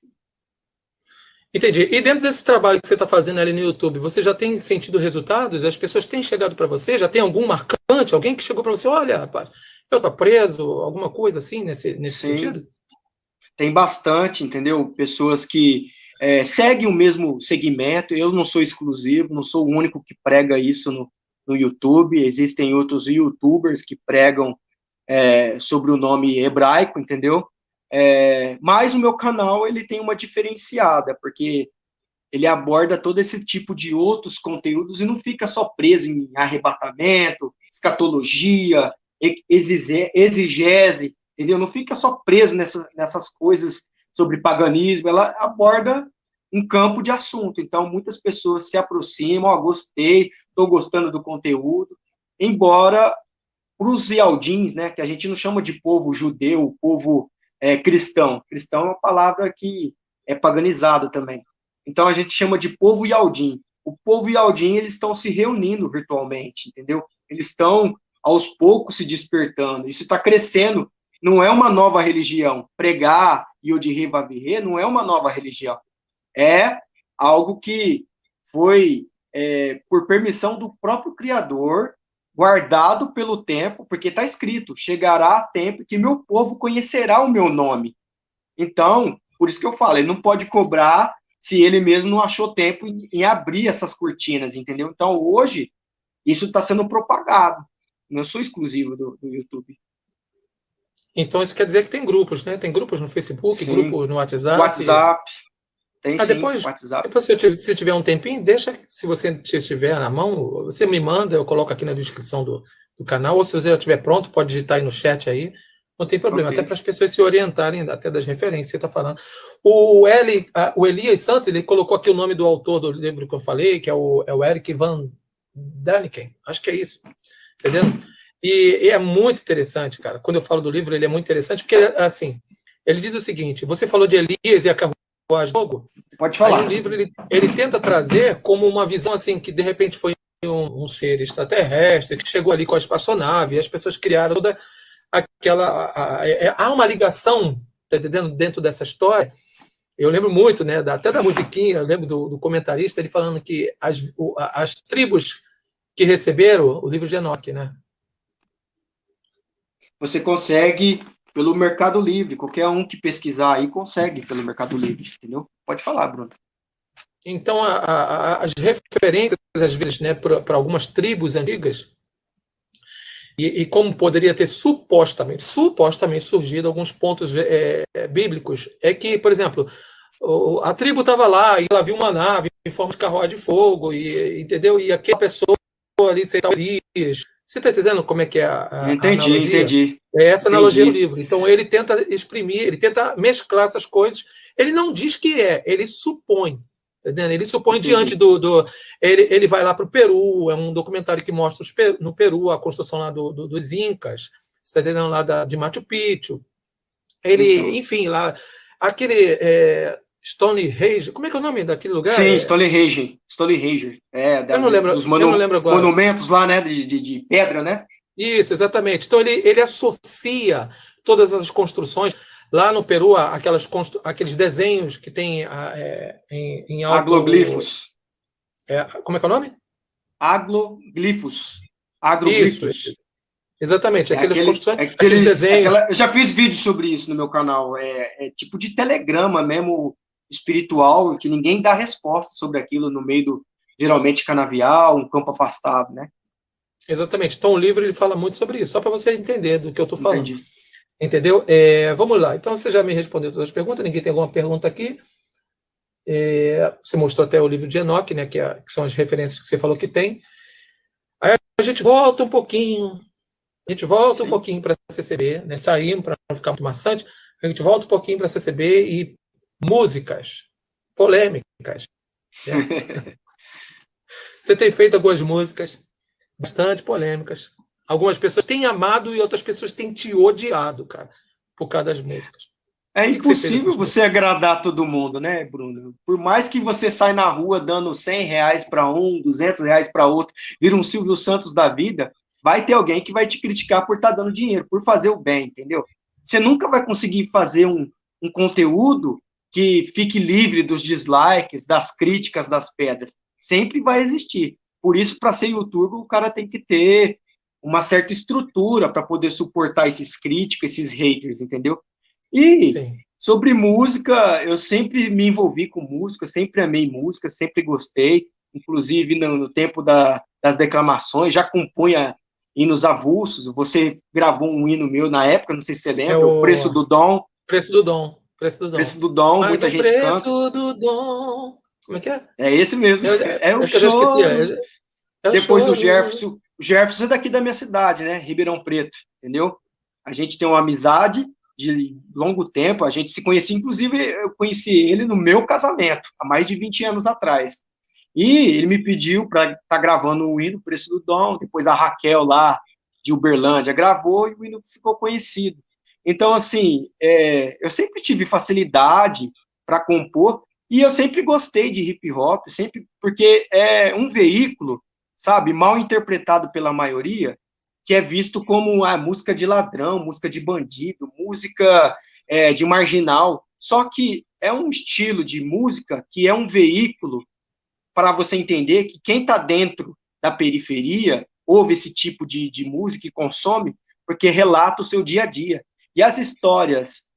Entendi. E dentro desse trabalho que você está fazendo ali no YouTube, você já tem sentido resultados? As pessoas têm chegado para você? Já tem algum marcante? Alguém que chegou para você, olha, rapaz, eu estou preso, alguma coisa assim nesse sentido? Tem bastante, entendeu? Pessoas que seguem o mesmo segmento. Eu não sou exclusivo, não sou o único que prega isso no YouTube. Existem outros YouTubers que pregam sobre o nome hebraico, entendeu? Mas o meu canal ele tem uma diferenciada, porque ele aborda todo esse tipo de outros conteúdos e não fica só preso em arrebatamento, escatologia, exegese, entendeu? Não fica só preso nessas coisas sobre paganismo, ela aborda um campo de assunto. Então, muitas pessoas se aproximam, gostei, estou gostando do conteúdo, embora para os Yaldins, né, que a gente não chama de povo judeu, povo cristão. Cristão é uma palavra que é paganizada também. Então, a gente chama de povo Yaldim. O povo Yaldim, eles estão se reunindo virtualmente, entendeu? Eles estão, aos poucos, se despertando. Isso está crescendo. Não é uma nova religião. Pregar Yod-Heh Vav-Heh não é uma nova religião. É algo que foi, por permissão do próprio Criador, guardado pelo tempo, porque está escrito, chegará tempo que meu povo conhecerá o meu nome. Então, por isso que eu falo, ele não pode cobrar se ele mesmo não achou tempo em abrir essas cortinas, entendeu? Então, hoje, isso está sendo propagado. Não sou exclusivo do YouTube. Então, isso quer dizer que tem grupos, né? Tem grupos no Facebook, Sim. grupos no WhatsApp. WhatsApp. Tem sim, depois, WhatsApp. Depois, se tiver um tempinho, deixa, se você estiver na mão, você me manda, eu coloco aqui na descrição do canal, ou se você já estiver pronto, pode digitar aí no chat aí, não tem problema, okay. Até para as pessoas se orientarem, até das referências que você está falando. O Elias Santos, ele colocou aqui o nome do autor do livro que eu falei, que é o Eric Van Daniken, acho que é isso, entendendo? E é muito interessante, cara, quando eu falo do livro, ele é muito interessante, porque, assim, ele diz o seguinte, você falou de Elias e a Jogo. Pode falar. Aí o livro ele tenta trazer como uma visão assim que de repente foi um ser extraterrestre que chegou ali com a espaçonave e as pessoas criaram toda aquela há uma ligação, tá entendendo, dentro dessa história. Eu lembro muito, né, até da musiquinha, eu lembro do comentarista ele falando que as tribos que receberam o livro de Enoque, né? Você consegue pelo Mercado Livre, qualquer um que pesquisar aí consegue pelo Mercado Livre, entendeu? Pode falar, Bruno. Então, as referências, às vezes, né, para algumas tribos antigas, e como poderia ter supostamente surgido alguns pontos bíblicos, é que, por exemplo, a tribo estava lá e ela viu uma nave em forma de carruagem de fogo, entendeu? E aquela pessoa ali, Elias. Você está entendendo como é que é a analogia? Entendi. É essa analogia do livro. Então, ele tenta exprimir, ele tenta mesclar essas coisas. Ele não diz que ele supõe. Tá entendendo? Ele supõe diante ele vai lá para o Peru, é um documentário que mostra no Peru a construção lá dos Incas, você está entendendo, lá de Machu Picchu. Enfim, lá, aquele... Stonehenge, como é que é o nome daquele lugar? Sim, Stonehenge. Eu não lembro agora. Monumentos lá, né, de pedra, né? Isso, exatamente. Então ele associa todas as construções lá no Peru, aqueles desenhos que tem em alto... Agroglifos. Como é que é o nome? Agroglifos. Isso. Exatamente, aqueles desenhos. Eu já fiz vídeo sobre isso no meu canal. É tipo de telegrama mesmo, espiritual, que ninguém dá resposta sobre aquilo no meio geralmente, canavial, um campo afastado, né? Exatamente. Então, o livro ele fala muito sobre isso, só para você entender do que eu estou falando. Entendi. Entendeu? Vamos lá. Então, você já me respondeu todas as perguntas, ninguém tem alguma pergunta aqui. Você mostrou até o livro de Enoque, né, que são as referências que você falou que tem. Aí a gente volta um pouquinho... um pouquinho para a CCB, né? Saímos para não ficar muito maçante, a gente volta um pouquinho para a CCB e músicas polêmicas. Né? Você tem feito algumas músicas bastante polêmicas. Algumas pessoas têm amado e outras pessoas têm te odiado, cara, por causa das músicas. É impossível você agradar todo mundo, né, Bruno? Por mais que você saia na rua dando R$100 para um, R$200 para outro, vira um Silvio Santos da vida, vai ter alguém que vai te criticar por estar dando dinheiro, por fazer o bem, entendeu? Você nunca vai conseguir fazer um conteúdo que fique livre dos dislikes, das críticas, das pedras. Sempre vai existir. Por isso, para ser youtuber, o cara tem que ter uma certa estrutura para poder suportar esses críticos, esses haters, entendeu? E Sim. Sobre música, eu sempre me envolvi com música, sempre amei música, sempre gostei, inclusive no tempo das declamações, já compunha hinos avulsos. Você gravou um hino meu na época, não sei se você lembra, o Preço do Dom. Preço do Dom. Mas muita gente canta. Preço do Dom. Como é que é? É esse mesmo. É o show. Eu Depois sou. o Jefferson é daqui da minha cidade, né? Ribeirão Preto, entendeu? A gente tem uma amizade de longo tempo, a gente se conhecia, inclusive eu conheci ele no meu casamento, há mais de 20 anos atrás. E ele me pediu para estar gravando o hino Preço do Dom, depois a Raquel lá de Uberlândia gravou e o hino ficou conhecido. Então, assim, eu sempre tive facilidade para compor e eu sempre gostei de hip hop, sempre porque é um veículo, sabe, mal interpretado pela maioria, que é visto como a música de ladrão, música de bandido, música de marginal. Só que é um estilo de música que é um veículo para você entender que quem está dentro da periferia ouve esse tipo de música e consome, porque relata o seu dia a dia. E as histórias,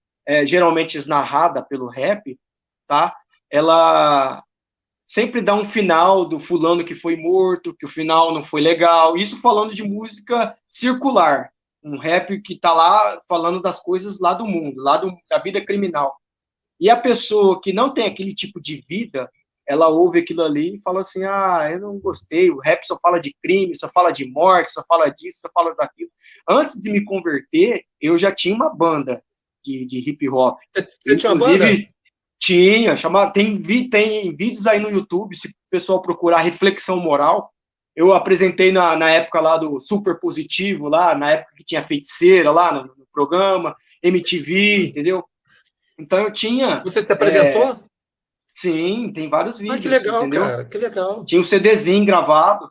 geralmente narradas pelo rap, tá? Ela sempre dá um final do fulano que foi morto, que o final não foi legal. Isso falando de música circular. Um rap que está lá falando das coisas lá do mundo, da vida criminal. E a pessoa que não tem aquele tipo de vida, ela ouve aquilo ali e fala assim, eu não gostei, o rap só fala de crime, só fala de morte, só fala disso, só fala daquilo. Antes de me converter, eu já tinha uma banda de hip hop. Você tinha uma banda? Tinha, tem vídeos aí no YouTube, se o pessoal procurar Reflexão Moral, eu apresentei na época lá do Super Positivo, lá, na época que tinha Feiticeira lá no programa, MTV, entendeu? Então eu tinha... Você se apresentou? Sim, tem vários Ah, que vídeos, legal, entendeu? cara, que legal. Tinha um CDzinho gravado.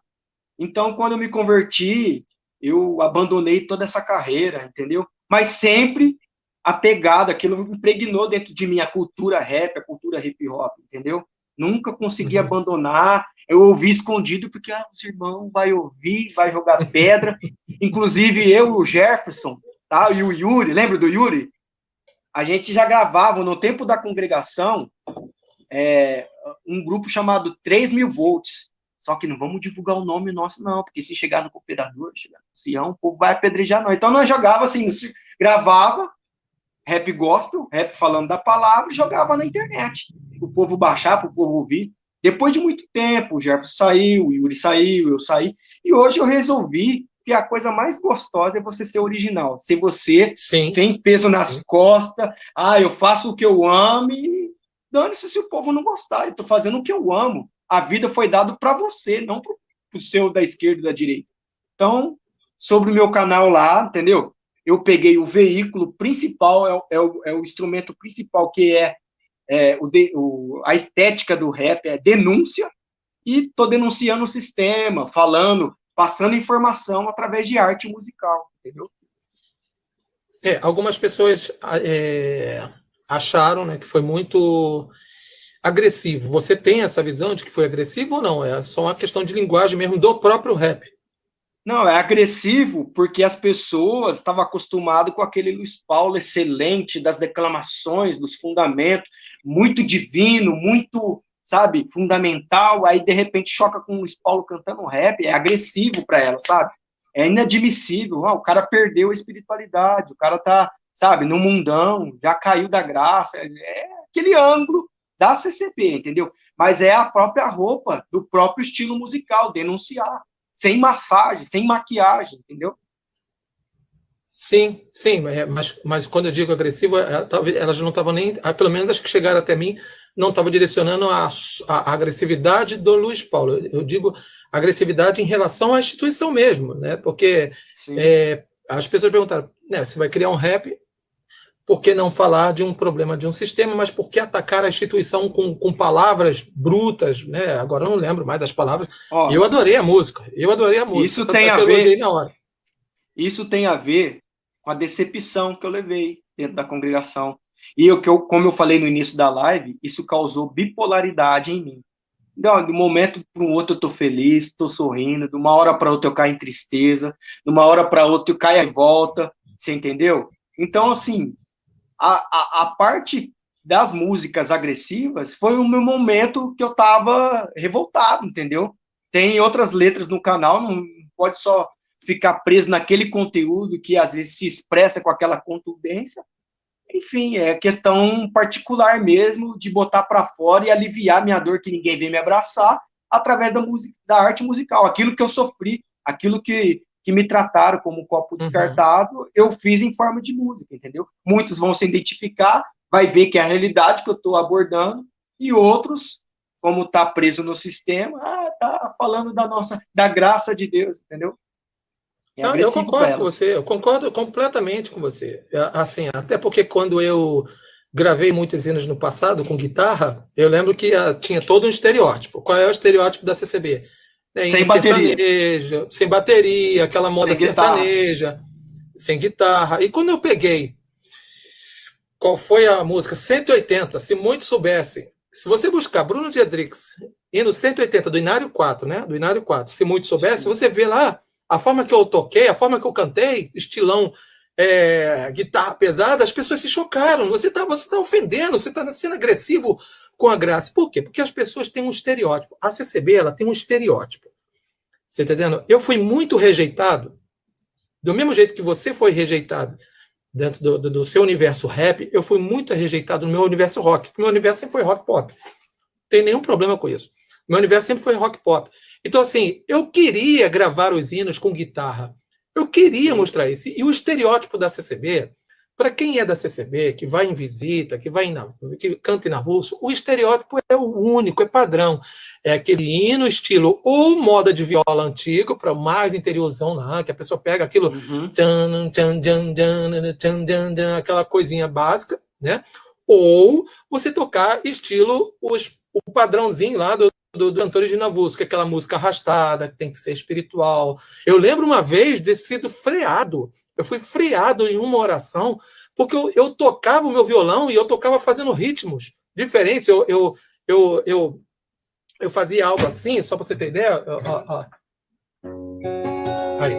Então, quando eu me converti, eu abandonei toda essa carreira, entendeu? Mas sempre apegado, aquilo impregnou dentro de mim a cultura rap, a cultura hip hop, entendeu? Nunca consegui abandonar. Eu ouvi escondido porque os irmãos vai ouvir, vai jogar pedra. Inclusive eu, o Jefferson, tá? E o Yuri, lembra do Yuri? A gente já gravava no tempo da congregação um grupo chamado 3.000 volts. Só que não vamos divulgar o nome nosso, não, porque se chegar no cooperador, chegar no Sião, o povo vai apedrejar nós. Então nós jogava assim, gravava rap gospel, rap falando da palavra, e jogava na internet. O povo baixar, para o povo ouvir. Depois de muito tempo, o Jefferson saiu, o Yuri saiu, eu saí, e hoje eu resolvi que a coisa mais gostosa é você ser original, ser você, Sim. sem peso nas costas, eu faço o que eu amo e dane-se se o povo não gostar, eu estou fazendo o que eu amo. A vida foi dada para você, não para o seu da esquerda e da direita. Então, sobre o meu canal lá, entendeu? Eu peguei o veículo principal, é o instrumento principal, que a estética do rap, é denúncia, e estou denunciando o sistema, falando, passando informação através de arte musical, entendeu? Algumas pessoas acharam, né, que foi muito agressivo. Você tem essa visão de que foi agressivo ou não? É só uma questão de linguagem mesmo do próprio rap. Não, é agressivo porque as pessoas estavam acostumadas com aquele Luiz Paulo excelente das declamações, dos fundamentos, muito divino, muito, sabe, fundamental, aí de repente choca com o Luiz Paulo cantando rap, é agressivo para ela, sabe? É inadmissível, o cara perdeu a espiritualidade, o cara tá, sabe, no mundão, já caiu da graça, é aquele ângulo da CCB, entendeu? Mas é a própria roupa do próprio estilo musical, denunciar. Sem massagem, sem maquiagem, entendeu? Sim, mas quando eu digo agressivo, talvez elas não estavam nem, pelo menos as que chegaram até mim, não estavam direcionando a agressividade do Luiz Paulo. Eu digo agressividade em relação à instituição mesmo, né? Porque as pessoas perguntaram, né, você vai criar um rap, por que não falar de um problema de um sistema, mas por que atacar a instituição com palavras brutas, né? Agora eu não lembro mais as palavras. Eu adorei a música. Isso tem a ver. Na hora. Isso tem a ver com a decepção que eu levei dentro da congregação. E como eu falei no início da live, isso causou bipolaridade em mim. Então, de um momento para o outro eu estou feliz, estou sorrindo, de uma hora para outra eu caio em tristeza, de uma hora para outra eu caio e volta, você entendeu? Então, assim, a parte das músicas agressivas foi o meu momento que eu estava revoltado, entendeu? Tem outras letras no canal, não pode só ficar preso naquele conteúdo que às vezes se expressa com aquela contundência. Enfim, é questão particular mesmo de botar para fora e aliviar minha dor, que ninguém vem me abraçar, através da música, da arte musical. Aquilo que eu sofri, aquilo que me trataram como um copo descartado, eu fiz em forma de música, entendeu? Muitos vão se identificar, vai ver que é a realidade que eu estou abordando, e outros, como está preso no sistema, tá falando da graça de Deus, entendeu? É Não, eu agressivo para concordo com elas. você, eu concordo completamente com você. Assim, até porque quando eu gravei muitos hinos no passado com guitarra, eu lembro que tinha todo um estereótipo. Qual é o estereótipo da CCB? Hino Sem bateria, sertanejo, sem bateria, aquela moda sem guitarra. sertaneja, sem guitarra. E quando eu peguei qual foi a música 180, se muitos soubessem, se você buscar Bruno Diedrix, hino 180 do Inário 4, né? Do Inário 4, se muitos soubessem, você vê lá a forma que eu toquei, a forma que eu cantei, estilão guitarra pesada, as pessoas se chocaram. Você tá ofendendo, você está sendo agressivo com a graça. Por quê? Porque as pessoas têm um estereótipo. A CCB, ela tem um estereótipo. Você está entendendo? Eu fui muito rejeitado, do mesmo jeito que você foi rejeitado dentro do seu universo rap, eu fui muito rejeitado no meu universo rock. Meu universo sempre foi rock pop. Não tem nenhum problema com isso. Meu universo sempre foi rock pop. Então, assim, eu queria gravar os hinos com guitarra. Eu queria mostrar isso. E o estereótipo da CCB, para quem é da CCB, que vai em visita, que canta em avulso, o estereótipo é o único, é padrão. É aquele hino estilo ou moda de viola antigo, para mais interiorzão lá, que a pessoa pega aquilo, aquela coisinha básica, né? Ou você tocar estilo o padrãozinho lá do cantores de avulso, que é aquela música arrastada, que tem que ser espiritual. Eu lembro uma vez de ter sido freado. Eu fui freado em uma oração, porque eu tocava o meu violão e eu tocava fazendo ritmos diferentes. Eu fazia algo assim, só para você ter ideia. Aí.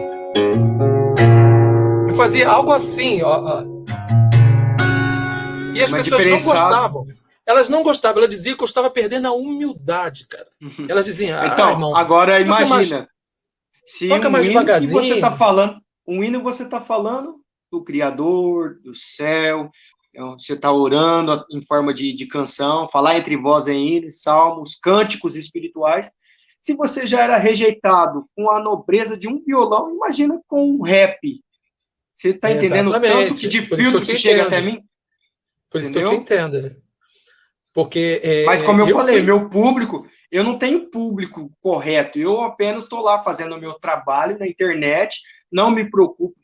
Eu fazia algo assim, E as pessoas não gostavam. Elas não gostavam, elas diziam que eu estava perdendo a humildade, cara. Elas diziam, então, irmão, agora imagina, se toca mais hino que devagarzinho. você está falando, um hino você está falando do Criador, do céu, você está orando em forma de canção, falar entre vós em hinos, salmos, cânticos espirituais. Se você já era rejeitado com a nobreza de um violão, imagina com um rap. Você está entendendo o tanto que de filtro que chega até mim? Por isso que eu te entendo. Porque, mas como eu falei, meu público, eu não tenho público correto, eu apenas estou lá fazendo o meu trabalho na internet, não me preocupo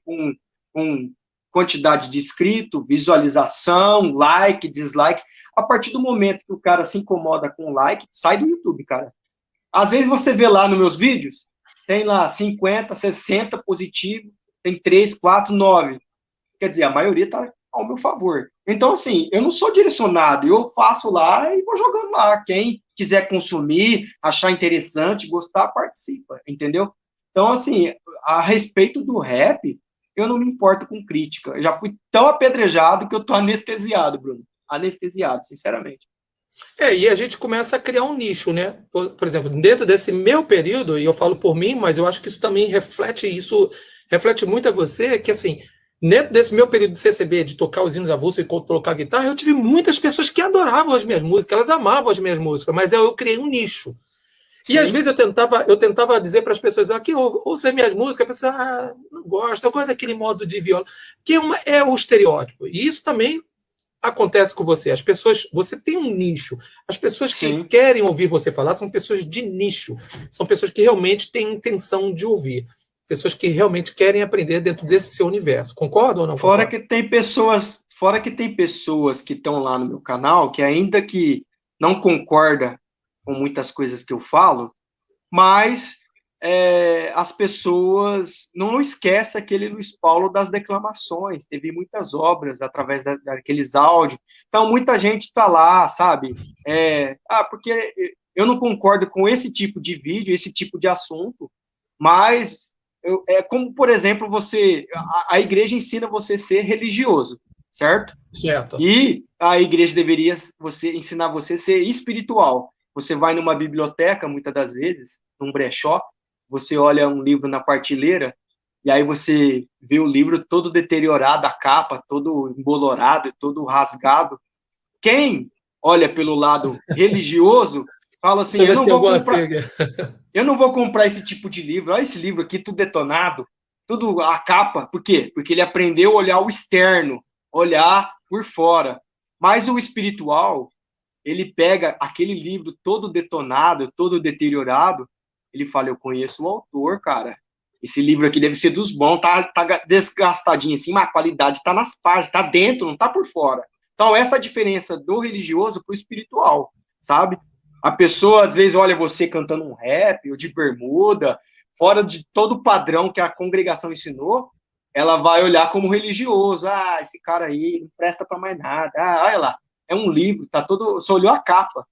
com quantidade de inscrito, visualização, like, dislike. A partir do momento que o cara se incomoda com like, sai do YouTube, cara. Às vezes você vê lá nos meus vídeos, tem lá 50, 60 positivo, tem 3, 4, 9. Quer dizer, a maioria está ao meu favor. Então, assim, eu não sou direcionado, eu faço lá e vou jogando lá. Quem quiser consumir, achar interessante, gostar, participa, entendeu? Então, assim, a respeito do rap, eu não me importo com crítica. Eu já fui tão apedrejado que eu tô anestesiado, Bruno. Anestesiado, sinceramente. E a gente começa a criar um nicho, né? Por exemplo, dentro desse meu período, e eu falo por mim, mas eu acho que isso também reflete muito a você, que assim, dentro desse meu período de CCB, de tocar os hinos avulsos e colocar guitarra, eu tive muitas pessoas que adoravam as minhas músicas, elas amavam as minhas músicas, mas eu criei um nicho. E às vezes eu tentava dizer para as pessoas, aqui, ouça minhas músicas, a pessoa, não gosta, eu gosto daquele modo de viola, que é o estereótipo. E isso também acontece com você. As pessoas, você tem um nicho. As pessoas que querem ouvir você falar são pessoas de nicho. São pessoas que realmente têm intenção de ouvir. Pessoas que realmente querem aprender dentro desse seu universo. Concorda ou não? Fora que tem pessoas que estão lá no meu canal que ainda que não concorda com muitas coisas que eu falo, mas as pessoas não esquecem aquele Luiz Paulo das declamações, teve muitas obras através daqueles áudios, então muita gente está lá, sabe? Porque eu não concordo com esse tipo de vídeo, esse tipo de assunto, mas como, por exemplo, a igreja ensina você a ser religioso, certo? Certo. E a igreja deveria ensinar você a ser espiritual. Você vai numa biblioteca, muitas das vezes, num brechó, você olha um livro na prateleira, e aí você vê o livro todo deteriorado, a capa, todo embolorado, todo rasgado. Quem olha pelo lado religioso Fala assim, Deixa eu ver se tem alguma sigla. eu não vou comprar esse tipo de livro. Olha esse livro aqui, tudo detonado, tudo a capa. Por quê? Porque ele aprendeu a olhar o externo, olhar por fora. Mas o espiritual, ele pega aquele livro todo detonado, todo deteriorado, ele fala, eu conheço o autor, cara. Esse livro aqui deve ser dos bons, tá desgastadinho assim, mas a qualidade tá nas páginas, tá dentro, não tá por fora. Então, essa é a diferença do religioso pro espiritual, sabe? A pessoa, às vezes, olha você cantando um rap, ou de bermuda, fora de todo o padrão que a congregação ensinou, ela vai olhar como religioso. Ah, esse cara aí não presta para mais nada. Ah, olha lá, é um livro, tá todo. Só olhou a capa.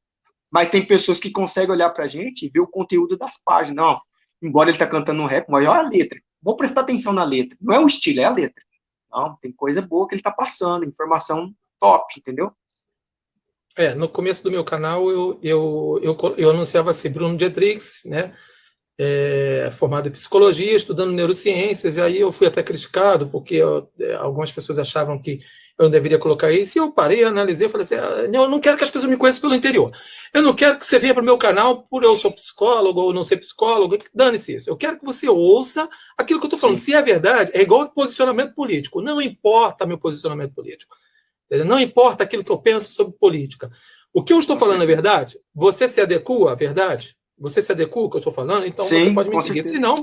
Mas tem pessoas que conseguem olhar pra gente e ver o conteúdo das páginas. Não, embora ele tá cantando um rap, mas olha a letra. Vou prestar atenção na letra. Não é o estilo, é a letra. Não, tem coisa boa que ele tá passando, informação top, entendeu? No começo do meu canal eu anunciava assim, Bruno Dietrich, né? Formado em psicologia, estudando neurociências, e aí eu fui até criticado, porque algumas pessoas achavam que eu não deveria colocar isso, e eu parei, analisei, falei assim, eu não quero que as pessoas me conheçam pelo interior, eu não quero que você venha para o meu canal por eu sou psicólogo ou não ser psicólogo, dane-se isso, eu quero que você ouça aquilo que eu estou falando. Sim. Se é verdade, é igual posicionamento político, não importa meu posicionamento político, não importa aquilo que eu penso sobre política, o que eu estou falando é verdade, você se adequa à verdade? Você se adequa ao que eu estou falando? Então sim, você pode me seguir. Se não,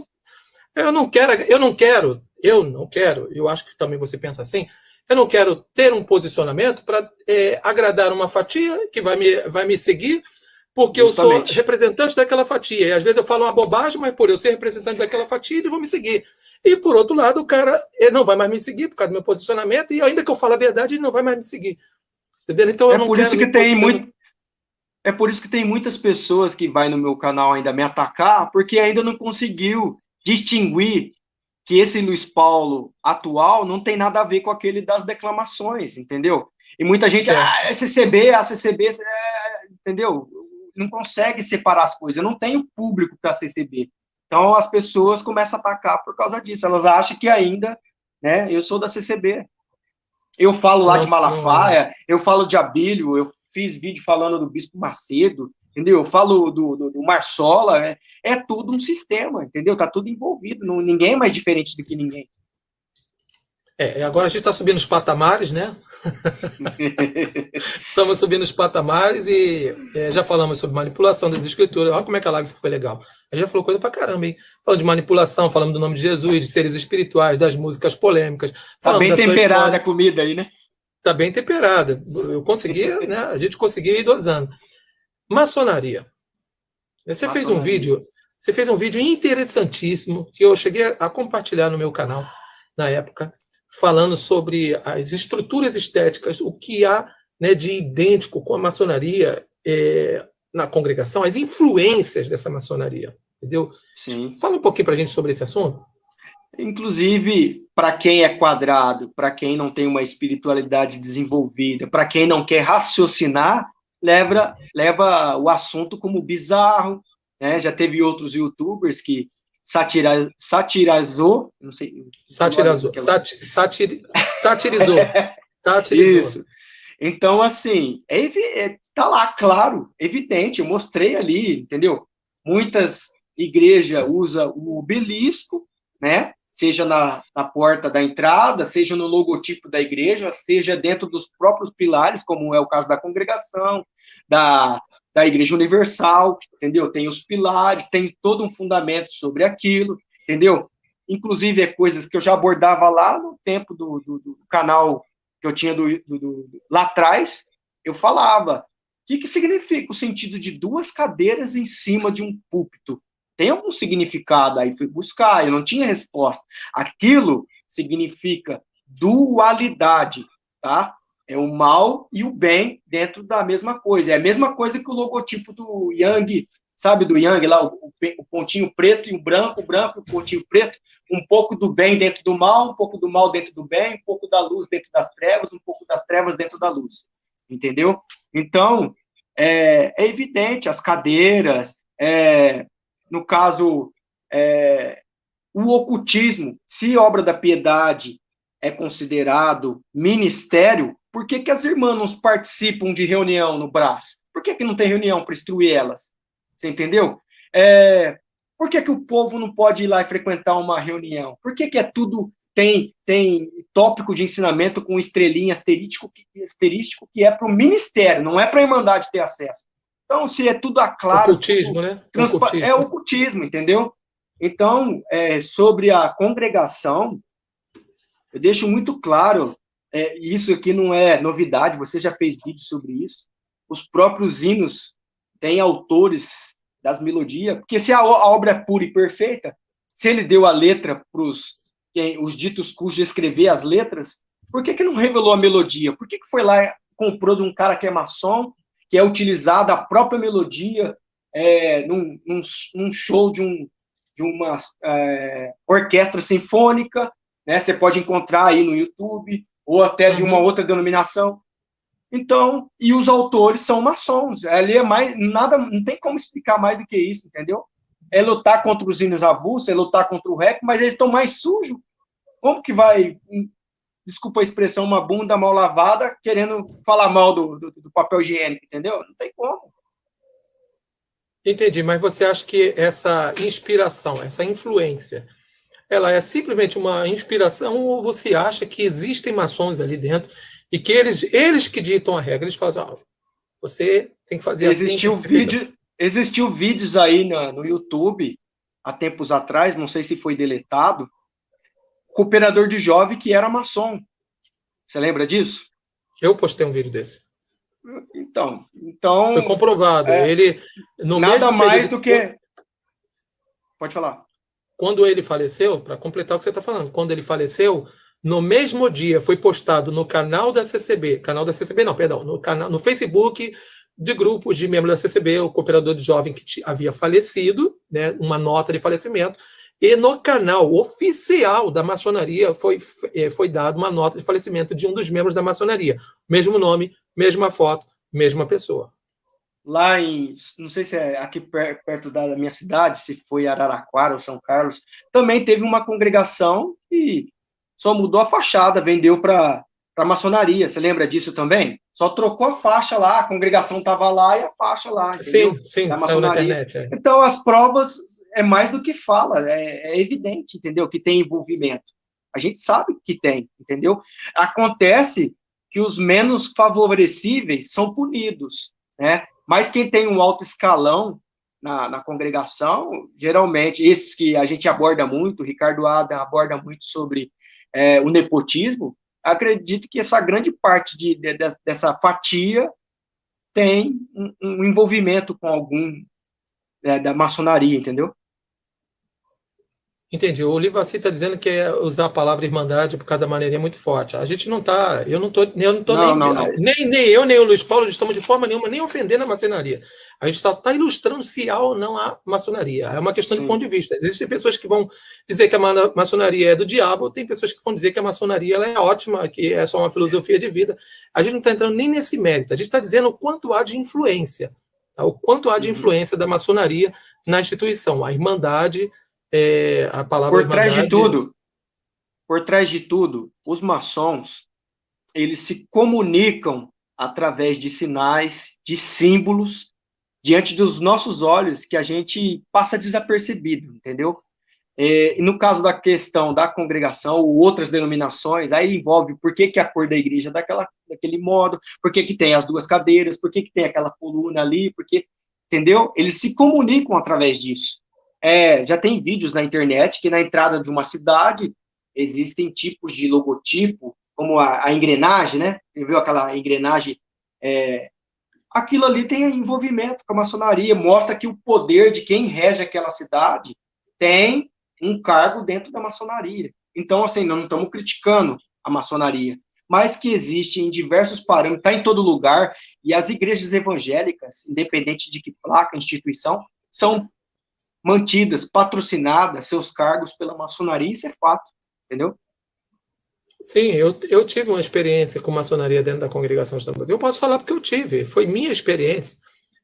eu não quero, eu acho que também você pensa assim, eu não quero ter um posicionamento para agradar uma fatia que vai me seguir, porque justamente eu sou representante daquela fatia. E às vezes eu falo uma bobagem, mas por eu ser representante daquela fatia, eles vão me seguir. E por outro lado, o cara não vai mais me seguir por causa do meu posicionamento, e ainda que eu fale a verdade, ele não vai mais me seguir. Entendeu? Então eu não por isso que tem muito. É por isso que tem muitas pessoas que vai no meu canal ainda me atacar, porque ainda não conseguiu distinguir que esse Luiz Paulo atual não tem nada a ver com aquele das declamações, entendeu? E muita gente, CCB, entendeu? Não consegue separar as coisas, eu não tenho público para CCB. Então as pessoas começam a atacar por causa disso, elas acham que ainda, né, eu sou da CCB. Eu falo lá de Malafaia, eu falo de Abílio, eu fiz vídeo falando do Bispo Macedo, entendeu? Eu falo do Marsola, é tudo um sistema, entendeu? Tá tudo envolvido, ninguém é mais diferente do que ninguém. Agora a gente está subindo os patamares, né? Estamos subindo os patamares e já falamos sobre manipulação das escrituras. Olha como é que a live foi legal. A gente já falou coisa pra caramba, hein? Falando de manipulação, falando do nome de Jesus, de seres espirituais, das músicas polêmicas. Tá bem temperada a comida aí, né? Tá bem temperada. Eu consegui, né? A gente conseguiu ir dosando. Maçonaria. Você fez um vídeo interessantíssimo que eu cheguei a compartilhar no meu canal na época, falando sobre as estruturas estéticas, o que há, né, de idêntico com a maçonaria na congregação, as influências dessa maçonaria, entendeu? Sim. Fala um pouquinho para a gente sobre esse assunto. Inclusive, para quem é quadrado, para quem não tem uma espiritualidade desenvolvida, para quem não quer raciocinar, leva o assunto como bizarro, né? Já teve outros youtubers que satirizou, não sei. Satirizou. Isso. Então, assim, tá lá, claro, evidente, eu mostrei ali, entendeu? Muitas igrejas usam o obelisco, né? Seja na porta da entrada, seja no logotipo da igreja, seja dentro dos próprios pilares, como é o caso da congregação, da Igreja Universal, entendeu? Tem os pilares, tem todo um fundamento sobre aquilo, entendeu? Inclusive, coisas que eu já abordava lá no tempo do canal que eu tinha lá atrás, eu falava. O que significa o sentido de duas cadeiras em cima de um púlpito? Tem algum significado? Aí fui buscar, eu não tinha resposta. Aquilo significa dualidade, tá? É o mal e o bem dentro da mesma coisa. É a mesma coisa que o logotipo do Yang, sabe, do Yang lá, o pontinho preto e o branco, e o pontinho preto, um pouco do bem dentro do mal, um pouco do mal dentro do bem, um pouco da luz dentro das trevas, um pouco das trevas dentro da luz. Entendeu? Então, é evidente, as cadeiras, no caso, o ocultismo, se obra da piedade é considerado ministério, por que as irmãs não participam de reunião no Brás? Por que não tem reunião para instruir elas? Você entendeu? Por que o povo não pode ir lá e frequentar uma reunião? Por que é tudo tem tópico de ensinamento com estrelinha asterístico que é para o ministério, não é para a Irmandade ter acesso? Então, se é tudo claro... Ocultismo, né? Ocultismo. É ocultismo, entendeu? Então, sobre a congregação, eu deixo muito claro, isso aqui não é novidade, você já fez vídeo sobre isso, os próprios hinos têm autores das melodias, porque se a obra é pura e perfeita, se ele deu a letra para os ditos cujos escrever as letras, por que não revelou a melodia? Por que foi lá e comprou de um cara que é maçom, que é utilizada a própria melodia num show de uma orquestra sinfônica, né? Você pode encontrar aí no YouTube, ou até de uma outra denominação. Então, e os autores são maçons. Ali é mais nada, não tem como explicar mais do que isso, entendeu? É lutar contra os hinos avulsos, é lutar contra o rap, mas eles estão mais sujos. Como que vai, desculpa a expressão, uma bunda mal lavada querendo falar mal do papel higiênico, entendeu? Não tem como. Entendi, mas você acha que essa inspiração, essa influência, ela é simplesmente uma inspiração ou você acha que existem maçons ali dentro e que eles que ditam a regra, eles falam, você tem que fazer Existiu vídeos aí no YouTube, há tempos atrás, não sei se foi deletado, cooperador de jovem que era maçom. Você lembra disso? Eu postei um vídeo desse. Então foi comprovado. Ele no nada mesmo mais do que... Pode falar. Quando ele faleceu, para completar o que você está falando, quando ele faleceu, no mesmo dia foi postado no canal da CCB, no Facebook de grupos de membros da CCB, o cooperador de jovem que havia falecido, né, uma nota de falecimento, e no canal oficial da maçonaria foi dado uma nota de falecimento de um dos membros da maçonaria. Mesmo nome, mesma foto, mesma pessoa. Lá não sei se é aqui perto da minha cidade, se foi Araraquara ou São Carlos, também teve uma congregação que só mudou a fachada, vendeu para a maçonaria. Você lembra disso também? Só trocou a faixa lá, a congregação estava lá e a faixa lá, entendeu? Sim, da maçonaria. Internet, Então, as provas é mais do que fala, é evidente, entendeu? Que tem envolvimento. A gente sabe que tem, entendeu? Acontece que os menos favorecíveis são punidos, né? Mas quem tem um alto escalão na congregação, geralmente, esses que a gente aborda muito, o Ricardo Adam aborda muito sobre o nepotismo, acredito que essa grande parte dessa fatia tem um envolvimento com algum da maçonaria, entendeu? Entendi. O Livaci está dizendo que usar a palavra irmandade por causa da maneirinha é muito forte. A gente não está, eu não estou nem eu, nem o Luiz Paulo estamos de forma nenhuma nem ofendendo a maçonaria. A gente só está ilustrando se há ou não há maçonaria. É uma questão de ponto de vista. Existem pessoas que vão dizer que a maçonaria é do diabo, tem pessoas que vão dizer que a maçonaria ela é ótima, que é só uma filosofia de vida. A gente não está entrando nem nesse mérito. A gente está dizendo o quanto há de influência, tá? O quanto há de influência da maçonaria na instituição. A irmandade... a palavra por trás de tudo, os maçons, eles se comunicam através de sinais, de símbolos, diante dos nossos olhos, que a gente passa desapercebido, entendeu? E no caso da questão da congregação, ou outras denominações, aí envolve por que a cor da igreja é daquele modo, por que tem as duas cadeiras, por que tem aquela coluna ali, entendeu? Eles se comunicam através disso. Já tem vídeos na internet que na entrada de uma cidade existem tipos de logotipo, como a engrenagem, né? Você viu aquela engrenagem? Aquilo ali tem envolvimento com a maçonaria, mostra que o poder de quem rege aquela cidade tem um cargo dentro da maçonaria. Então, assim, não estamos criticando a maçonaria, mas que existe em diversos parâmetros, está em todo lugar, e as igrejas evangélicas, independente de que placa, instituição, são mantidas, patrocinadas, seus cargos pela maçonaria, isso é fato, entendeu? Sim, eu tive uma experiência com maçonaria dentro da congregação de Tambor. Eu posso falar porque eu tive, foi minha experiência.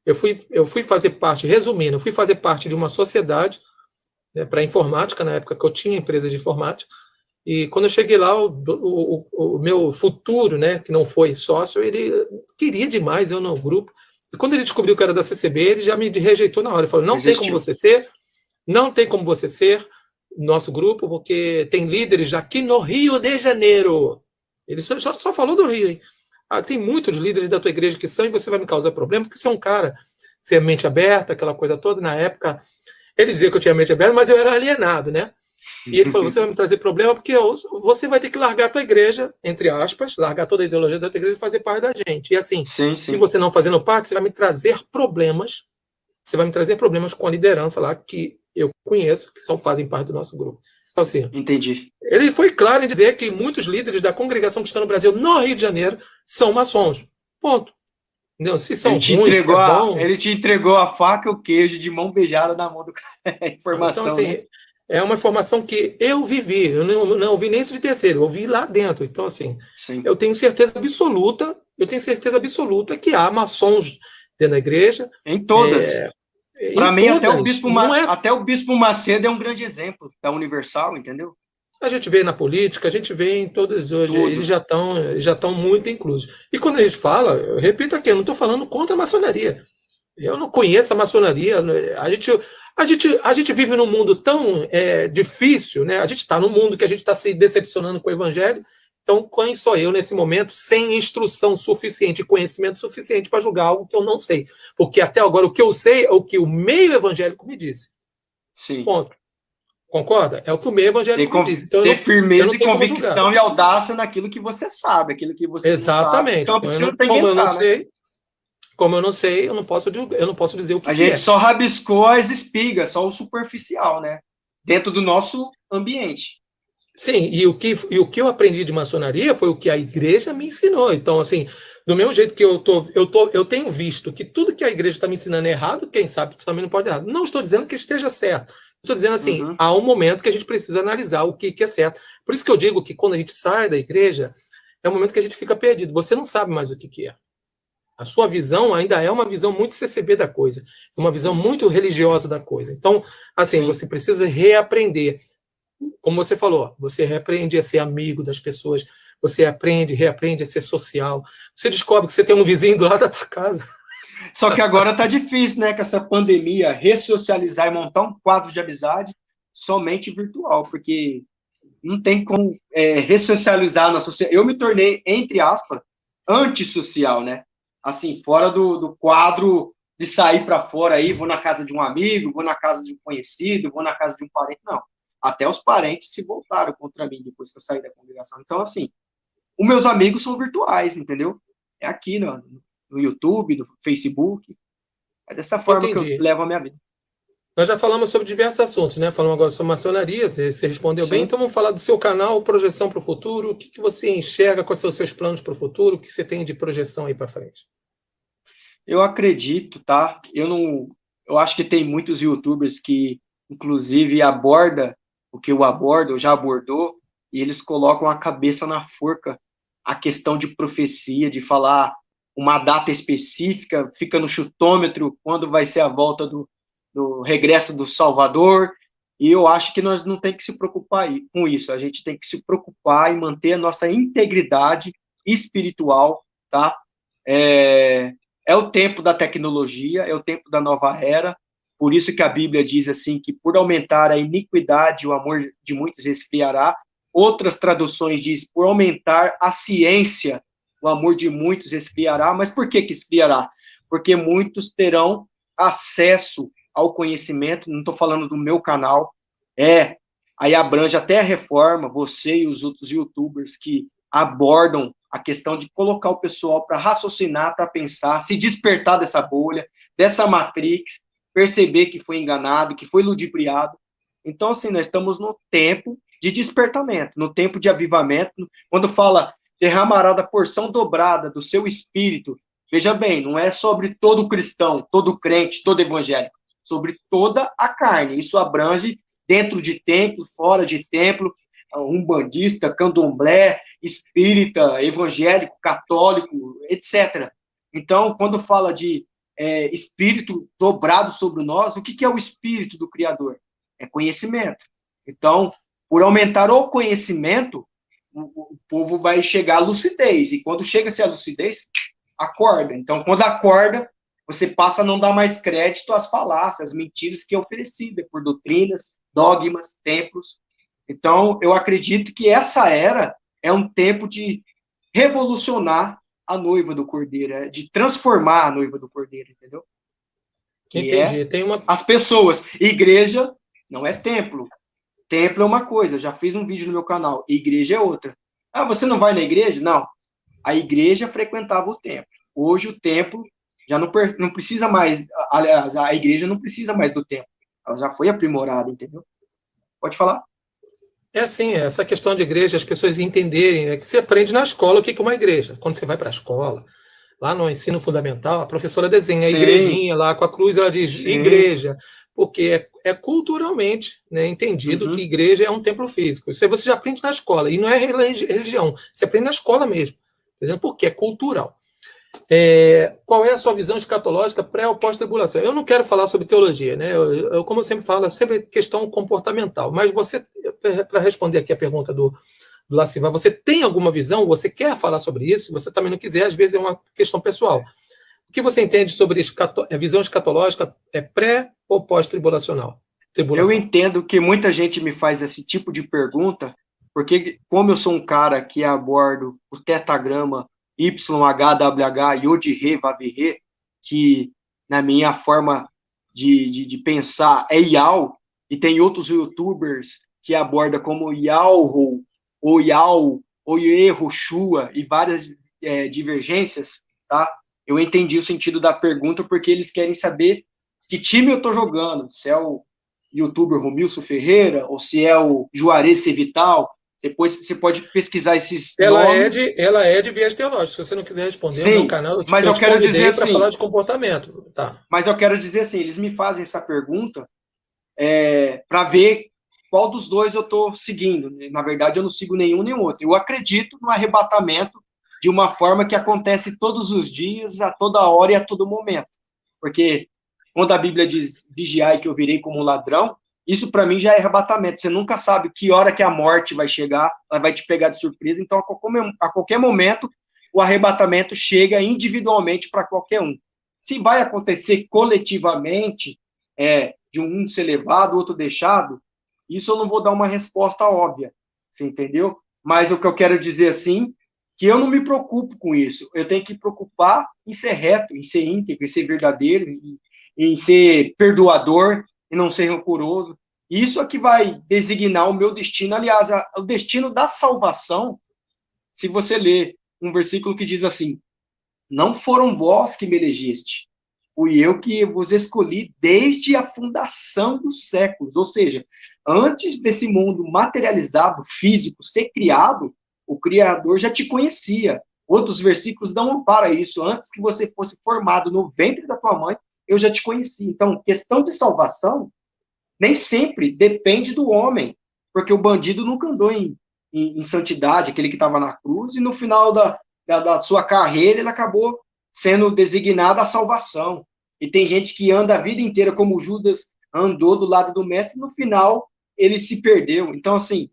Eu fui fazer parte, resumindo, eu fui fazer parte de uma sociedade, né, para informática, na época que eu tinha empresa de informática, e quando eu cheguei lá, o meu futuro, né, que não foi sócio, ele queria demais eu no grupo, E quando ele descobriu que era da CCB, ele já me rejeitou na hora. Ele falou, não tem como Resistiu. você ser, não tem como você ser nosso grupo, porque tem líderes aqui no Rio de Janeiro. Ele só falou do Rio, hein? Tem muitos líderes da tua igreja que são, e você vai me causar problema, porque você é um cara, você é mente aberta, aquela coisa toda. Na época, ele dizia que eu tinha mente aberta, mas eu era alienado, né? E ele falou, você vai me trazer problema, porque você vai ter que largar a tua igreja, entre aspas, largar toda a ideologia da tua igreja e fazer parte da gente. E assim, Sim. se você não fazendo parte, você vai me trazer problemas, com a liderança lá, que eu conheço, que fazem parte do nosso grupo. Então, assim, Entendi. ele foi claro em dizer que muitos líderes da congregação cristã no Brasil, no Rio de Janeiro, são maçons. Ponto. Entendeu? Se são ruins, se é bom... Ele te entregou a faca e o queijo de mão beijada na mão do cara. Informação, então, assim, né? é uma informação que eu vivi. Eu não ouvi nem isso de terceiro, eu ouvi lá dentro. Então, assim, Sim. eu tenho certeza absoluta que há maçons dentro da igreja. Em todas. Para mim, todas. até o Bispo Macedo é um grande exemplo da Universal, entendeu? A gente vê na política, a gente vê em todos hoje, Tudo. eles já estão muito inclusos. E quando a gente fala, eu repito aqui, eu não estou falando contra a maçonaria. Eu não conheço a maçonaria. A gente vive num mundo tão difícil, né? A gente está num mundo que a gente está se decepcionando com o evangelho. Então, quem sou eu nesse momento, sem instrução suficiente, conhecimento suficiente para julgar algo que eu não sei? Porque até agora o que eu sei é o que o meio evangélico me disse. Sim. Ponto. Concorda? É o que o meio evangélico me diz. Então, ter firmeza e convicção e audácia naquilo que você sabe, aquilo que você exatamente. não sabe. Então, Então, como eu não sei, eu não posso dizer o que a gente só rabiscou as espigas, só o superficial, né? Dentro do nosso ambiente. Sim, e o que eu aprendi de maçonaria foi o que a igreja me ensinou. Então, assim, do mesmo jeito que eu tenho visto que tudo que a igreja está me ensinando é errado, quem sabe também não pode errado. Não estou dizendo que esteja certo. Estou dizendo assim, há um momento que a gente precisa analisar o que é certo. Por isso que eu digo que quando a gente sai da igreja, é um momento que a gente fica perdido. Você não sabe mais o que é. A sua visão ainda é uma visão muito CCB da coisa, uma visão muito religiosa da coisa. Então, assim, você precisa reaprender. Como você falou, você reaprende a ser amigo das pessoas, você reaprende a ser social. Você descobre que você tem um vizinho do lado da tua casa. Só que agora tá difícil, né, com essa pandemia, ressocializar e montar um quadro de amizade somente virtual, porque não tem como ressocializar na sociedade. Eu me tornei, entre aspas, antissocial, né? Assim, fora do quadro de sair para fora aí, vou na casa de um amigo, vou na casa de um conhecido, vou na casa de um parente, não. Até os parentes se voltaram contra mim depois que eu saí da congregação. Então, assim, os meus amigos são virtuais, entendeu? É aqui no YouTube, no Facebook. É dessa forma que eu levo a minha vida. Nós já falamos sobre diversos assuntos, né? Falamos agora sobre maçonaria, você respondeu bem. Então vamos falar do seu canal, projeção para o futuro. O que você enxerga, quais são os seus planos para o futuro? O que você tem de projeção aí para frente? Eu acredito, tá? Eu acho que tem muitos YouTubers que, inclusive, aborda o que eu abordo, já abordou, e eles colocam a cabeça na forca a questão de profecia, de falar uma data específica, fica no chutômetro quando vai ser a volta do regresso do Salvador, e eu acho que nós não tem que se preocupar com isso, a gente tem que se preocupar em manter a nossa integridade espiritual, tá? É o tempo da tecnologia, é o tempo da nova era, por isso que a Bíblia diz assim, que por aumentar a iniquidade, o amor de muitos esfriará. Outras traduções diz, por aumentar a ciência, o amor de muitos esfriará. Mas por que esfriará? Porque muitos terão acesso ao conhecimento, não estou falando do meu canal, aí abrange até a reforma, você e os outros youtubers que abordam a questão de colocar o pessoal para raciocinar, para pensar, se despertar dessa bolha, dessa matrix, perceber que foi enganado, que foi ludibriado. Então, assim, nós estamos no tempo de despertamento, no tempo de avivamento, quando fala derramará da porção dobrada do seu espírito, veja bem, não é sobre todo cristão, todo crente, todo evangélico, sobre toda a carne, isso abrange dentro de templo, fora de templo, umbandista, candomblé, espírita, evangélico, católico, etc. Então, quando fala de espírito dobrado sobre nós, o que é o espírito do Criador? É conhecimento. Então, por aumentar o conhecimento, o povo vai chegar à lucidez. E quando chega-se à lucidez, acorda. Então, quando acorda, você passa a não dar mais crédito às falácias, às mentiras que é oferecida por doutrinas, dogmas, templos. Então, eu acredito que essa era é um tempo de revolucionar a noiva do Cordeiro, de transformar a noiva do Cordeiro, entendeu? Que Entendi. as pessoas. Igreja não é templo. Templo é uma coisa, já fiz um vídeo no meu canal. Igreja é outra. Ah, você não vai na igreja? Não. A igreja frequentava o templo. Hoje o templo já não precisa mais, aliás, a igreja não precisa mais do templo. Ela já foi aprimorada, entendeu? Pode falar. É assim, essa questão de igreja, as pessoas entenderem, que você aprende na escola o que é uma igreja. Quando você vai para a escola, lá no ensino fundamental, a professora desenha a igrejinha lá com a cruz, ela diz igreja, porque é culturalmente, né, entendido que igreja é um templo físico. Isso aí você já aprende na escola, e não é religião, você aprende na escola mesmo, entendeu? Porque é cultural. Qual é a sua visão escatológica pré ou pós-tribulação? Eu não quero falar sobre teologia, né? Eu, como eu sempre falo, é sempre questão comportamental, mas você, para responder aqui a pergunta do Lacivar, você tem alguma visão? Você quer falar sobre isso? Se você também não quiser, às vezes é uma questão pessoal. O que você entende sobre a visão escatológica? É pré ou pós-tribulacional? Eu entendo que muita gente me faz esse tipo de pergunta, porque como eu sou um cara que abordo o tetagrama YHWH, Yod-Re, Vav-Re, que na minha forma de pensar é Yal, e tem outros youtubers que abordam como Yalro, ou Yal, ou Yehoshua, e várias divergências, tá? Eu entendi o sentido da pergunta, porque eles querem saber que time eu estou jogando, se é o youtuber Romilson Ferreira, ou se é o Juarez Vital. Depois você pode pesquisar esses nomes. Ela é de viés teológico. Se você não quiser responder, sim, no meu canal, mas eu quero dizer para assim, falar de comportamento. Tá. Mas eu quero dizer assim, eles me fazem essa pergunta para ver qual dos dois eu estou seguindo. Na verdade, eu não sigo nenhum nem outro. Eu acredito no arrebatamento de uma forma que acontece todos os dias, a toda hora e a todo momento. Porque quando a Bíblia diz vigiai que eu virei como um ladrão, isso para mim já é arrebatamento. Você nunca sabe que hora que a morte vai chegar, ela vai te pegar de surpresa. Então, a qualquer momento, o arrebatamento chega individualmente para qualquer um. Se vai acontecer coletivamente, de um ser levado, outro deixado, isso eu não vou dar uma resposta óbvia, você entendeu? Mas o que eu quero dizer assim, que eu não me preocupo com isso. Eu tenho que me preocupar em ser reto, em ser íntegro, em ser verdadeiro, em ser perdoador, e não ser rancoroso. Isso é que vai designar o meu destino. Aliás, o destino da salvação, se você ler um versículo que diz assim, não foram vós que me elegeste, fui eu que vos escolhi desde a fundação dos séculos. Ou seja, antes desse mundo materializado, físico, ser criado, o Criador já te conhecia. Outros versículos dão amparo a isso. Antes que você fosse formado no ventre da tua mãe, eu já te conheci. Então, questão de salvação nem sempre depende do homem, porque o bandido nunca andou em santidade, aquele que estava na cruz, e no final da sua carreira ele acabou sendo designado à salvação. E tem gente que anda a vida inteira como Judas andou do lado do mestre, e no final ele se perdeu. Então, assim,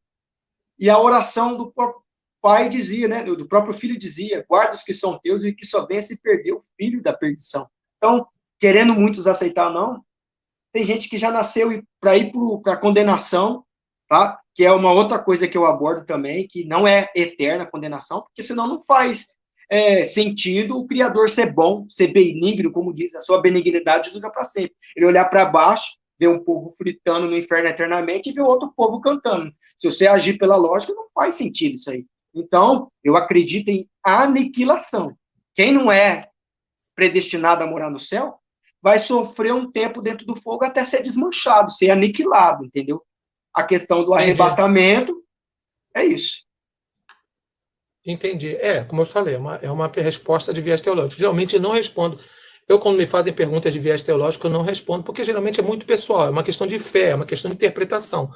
e a oração do próprio pai dizia, né, do próprio filho dizia, guarda os que são teus e que só venha se perder o filho da perdição. Então, querendo muitos aceitar ou não, tem gente que já nasceu para ir para a condenação, tá? Que é uma outra coisa que eu abordo também, que não é eterna a condenação, porque senão não faz sentido o Criador ser bom, ser benigno, como diz, a sua benignidade dura para sempre. Ele olhar para baixo, ver um povo fritando no inferno eternamente e ver outro povo cantando. Se você agir pela lógica, não faz sentido isso aí. Então, eu acredito em aniquilação. Quem não é predestinado a morar no céu, vai sofrer um tempo dentro do fogo até ser desmanchado, ser aniquilado, entendeu? A questão do arrebatamento é isso. Entendi. Como eu falei, é uma resposta de viés teológico. Geralmente não respondo. Eu, quando me fazem perguntas de viés teológico, eu não respondo, porque geralmente é muito pessoal, é uma questão de fé, é uma questão de interpretação.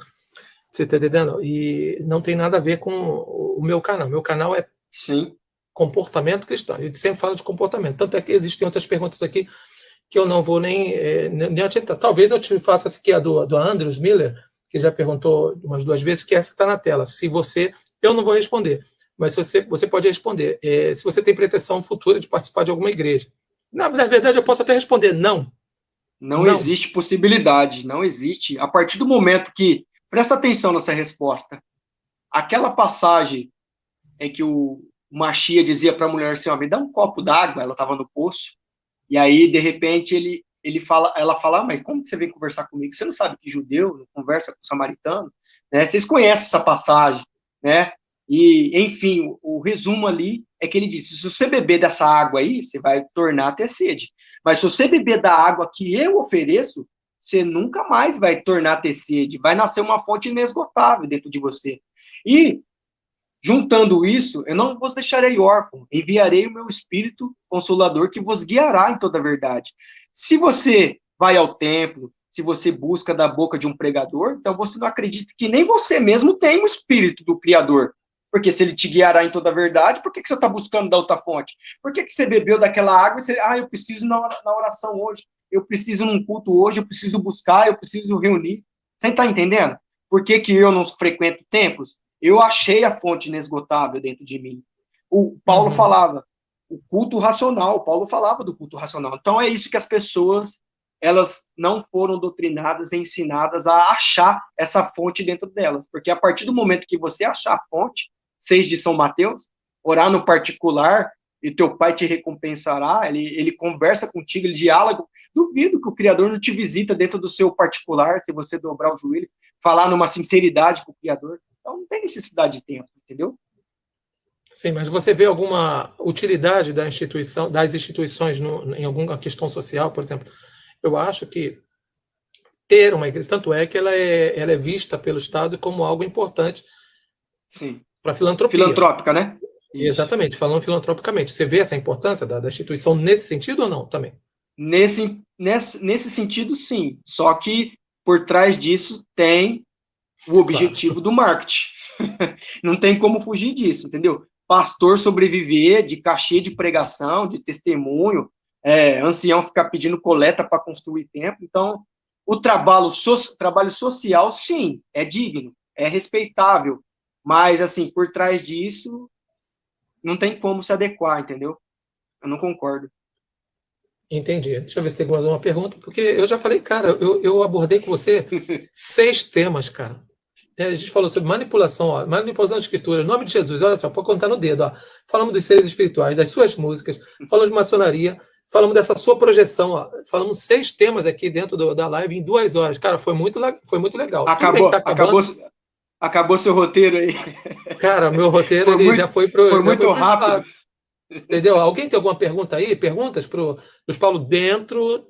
Você está entendendo? E não tem nada a ver com o meu canal. Meu canal é Sim. Comportamento cristão. A gente sempre fala de comportamento. Tanto é que existem outras perguntas aqui que eu não vou nem adiantar. Talvez eu te faça essa aqui, a do Andrews Miller, que já perguntou umas 2 vezes, que essa está na tela. Eu não vou responder, mas você pode responder. Se você tem pretensão futura de participar de alguma igreja. Na verdade, eu posso até responder não. Não existe possibilidade, não existe. A partir do momento que, presta atenção nessa resposta, aquela passagem em que o Machia dizia para a mulher assim, ó, me dá um copo d'água, ela estava no poço, e aí, de repente, ela fala, mas como que você vem conversar comigo? Você não sabe que judeu não conversa com samaritano? Né? Vocês conhecem essa passagem, né? E, enfim, o resumo ali é que ele disse, se você beber dessa água aí, você vai tornar a ter sede. Mas se você beber da água que eu ofereço, você nunca mais vai tornar a ter sede. Vai nascer uma fonte inesgotável dentro de você. E, juntando isso, eu não vos deixarei órfão, enviarei o meu Espírito Consolador que vos guiará em toda a verdade. Se você vai ao templo, se você busca da boca de um pregador, então você não acredita que nem você mesmo tem o Espírito do Criador. Porque se ele te guiará em toda a verdade, por que você está buscando da outra fonte? Por que você bebeu daquela água e você, eu preciso na oração hoje, eu preciso num culto hoje, eu preciso buscar, eu preciso reunir. Você está entendendo? Por que eu não frequento templos? Eu achei a fonte inesgotável dentro de mim. O Paulo falava, o culto racional, Paulo falava do culto racional. Então é isso que as pessoas, elas não foram doutrinadas, ensinadas a achar essa fonte dentro delas. Porque a partir do momento que você achar a fonte, 6 de São Mateus, orar no particular, e teu pai te recompensará, ele conversa contigo, ele diáloga. Duvido que o Criador não te visita dentro do seu particular, se você dobrar o joelho, falar numa sinceridade com o Criador. Então não tem necessidade de tempo, entendeu? Sim, mas você vê alguma utilidade das instituições em alguma questão social, por exemplo? Eu acho que ter uma igreja, tanto é que ela é vista pelo Estado como algo importante para a filantropia. Filantrópica, né? Isso. Exatamente, falando filantropicamente. Você vê essa importância da instituição nesse sentido ou não também? Nesse sentido, sim. Só que por trás disso tem o objetivo do marketing. Não tem como fugir disso, entendeu? Pastor sobreviver de cachê de pregação, de testemunho, ancião ficar pedindo coleta para construir templo. Então, o trabalho social, sim, é digno, é respeitável, mas, assim, por trás disso, não tem como se adequar, entendeu? Eu não concordo. Entendi. Deixa eu ver se tem alguma pergunta, porque eu já falei, cara, eu abordei com você 6 temas, cara. A gente falou sobre manipulação, manipulação da escritura, em nome de Jesus, olha só, pode contar no dedo, ó. Falamos dos seres espirituais, das suas músicas, falamos de maçonaria, falamos dessa sua projeção, ó. Falamos 6 temas aqui dentro da live em 2 horas. Cara, foi muito legal. Acabou seu roteiro aí. Cara, meu roteiro já foi pro. Foi muito rápido. Espaço. Entendeu? Alguém tem alguma pergunta aí? Perguntas para o Paulo dentro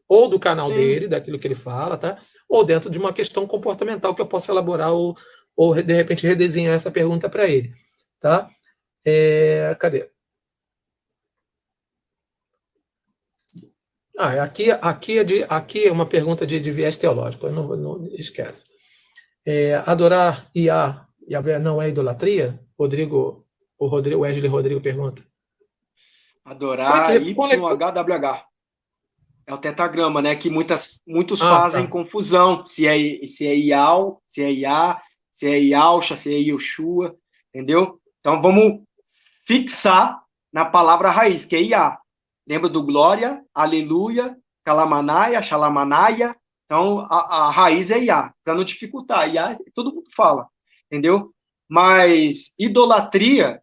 ou do canal dele, daquilo que ele fala, tá? Ou dentro de uma questão comportamental que eu possa elaborar ou de repente redesenhar essa pergunta para ele, tá? Cadê? Aqui é uma pergunta de viés teológico, não esquece. Adorar Yahvé não é idolatria? O Wesley Rodrigo pergunta. Adorar YHWH. É o tetagrama, né? Que muitos fazem confusão. Se é Ial, se é Iá, se é Yalcha, se é Yoshua, entendeu? Então vamos fixar na palavra raiz, que é Iá. Lembra do glória, aleluia, calamanaia, xalamanaia. Então a raiz é Iá, para não dificultar. Iá, todo mundo fala, entendeu? Mas idolatria,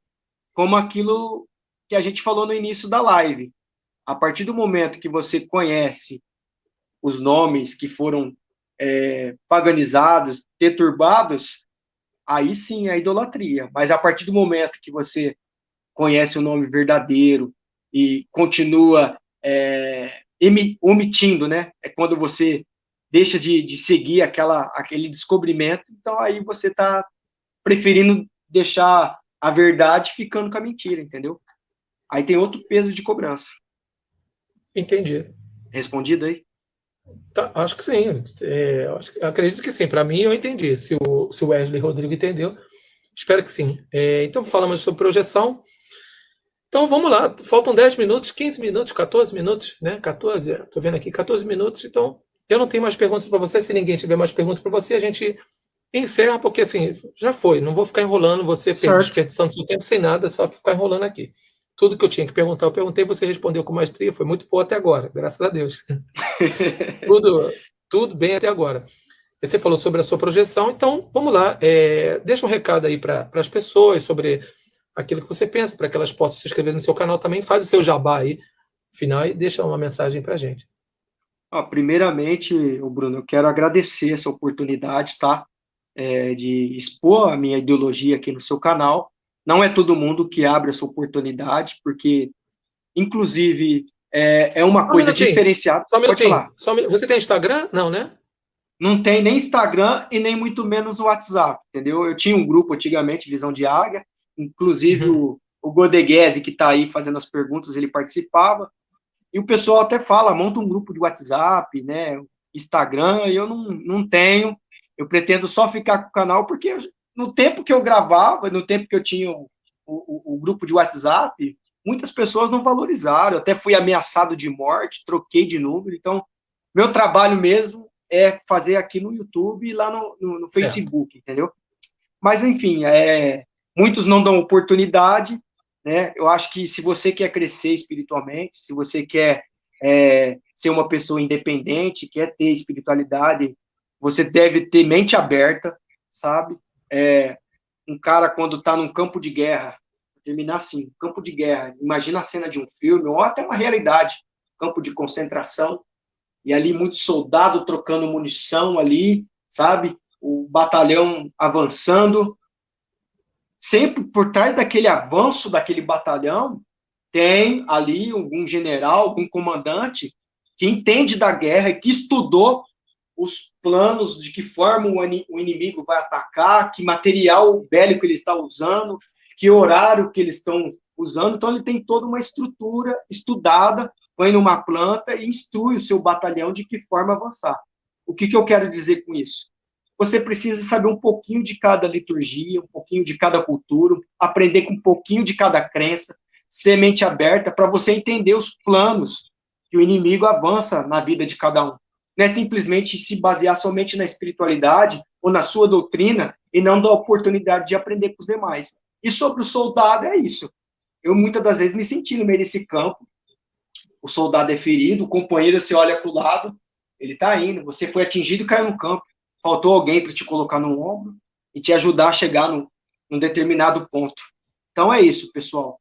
como aquilo que a gente falou no início da live, a partir do momento que você conhece os nomes que foram paganizados, deturbados, aí sim é idolatria. Mas a partir do momento que você conhece o nome verdadeiro e continua omitindo, né? É quando você deixa de seguir aquele descobrimento, então aí você está preferindo deixar a verdade ficando com a mentira, entendeu? Aí tem outro peso de cobrança. Entendi. Respondido aí? Tá, acho que sim. Acredito que sim. Para mim, eu entendi. Se o Wesley Rodrigo entendeu, espero que sim. Então, falamos sobre projeção. Então, vamos lá. Faltam 10 minutos, 15 minutos, 14 minutos, né? 14, estou vendo aqui, 14 minutos. Então, eu não tenho mais perguntas para você. Se ninguém tiver mais perguntas para você, a gente encerra, porque assim, já foi. Não vou ficar enrolando você, desperdiçando seu tempo sem nada, só para ficar enrolando aqui. tudo que eu tinha que perguntar, eu perguntei, você respondeu com maestria, foi muito boa até agora, graças a Deus. Tudo bem até agora. Você falou sobre a sua projeção, então vamos lá, deixa um recado aí para as pessoas sobre aquilo que você pensa, para que elas possam se inscrever no seu canal também, faz o seu jabá aí, no final, e deixa uma mensagem para a gente. Primeiramente, Bruno, eu quero agradecer essa oportunidade, tá? De expor a minha ideologia aqui no seu canal. Não é todo mundo que abre essa oportunidade, porque, inclusive, é uma coisa diferenciada. Só um minutinho. Pode falar. Você tem Instagram? Não, né? Não tem nem Instagram e nem muito menos o WhatsApp, entendeu? Eu tinha um grupo antigamente, Visão de Águia, inclusive o Godeguese, que está aí fazendo as perguntas, ele participava, e o pessoal até fala, monta um grupo de WhatsApp, né, Instagram, e eu não tenho, eu pretendo só ficar com o canal, porque no tempo que eu gravava, no tempo que eu tinha o grupo de WhatsApp, muitas pessoas não valorizaram, eu até fui ameaçado de morte, troquei de número, então, meu trabalho mesmo é fazer aqui no YouTube e lá no Facebook, entendeu? Mas, enfim, muitos não dão oportunidade, né? Eu acho que se você quer crescer espiritualmente, se você quer ser uma pessoa independente, quer ter espiritualidade, você deve ter mente aberta, sabe? Um cara, quando está num campo de guerra, terminar assim, campo de guerra, imagina a cena de um filme, ou até uma realidade, campo de concentração, e ali muito soldado trocando munição ali, sabe? O batalhão avançando. Sempre por trás daquele avanço daquele batalhão, tem ali algum general, algum comandante que entende da guerra e que estudou os planos de que forma o inimigo vai atacar, que material bélico ele está usando, que horário que eles estão usando. Então, ele tem toda uma estrutura estudada, põe numa planta e instrui o seu batalhão de que forma avançar. O que eu quero dizer com isso? Você precisa saber um pouquinho de cada liturgia, um pouquinho de cada cultura, aprender com um pouquinho de cada crença, ser mente aberta para você entender os planos que o inimigo avança na vida de cada um. Não é simplesmente se basear somente na espiritualidade ou na sua doutrina e não dar oportunidade de aprender com os demais. E sobre o soldado é isso. Eu muitas das vezes me senti no meio desse campo, o soldado é ferido, o companheiro, você olha para o lado, ele está indo, você foi atingido e caiu no campo. Faltou alguém para te colocar no ombro e te ajudar a chegar num determinado ponto. Então é isso, pessoal.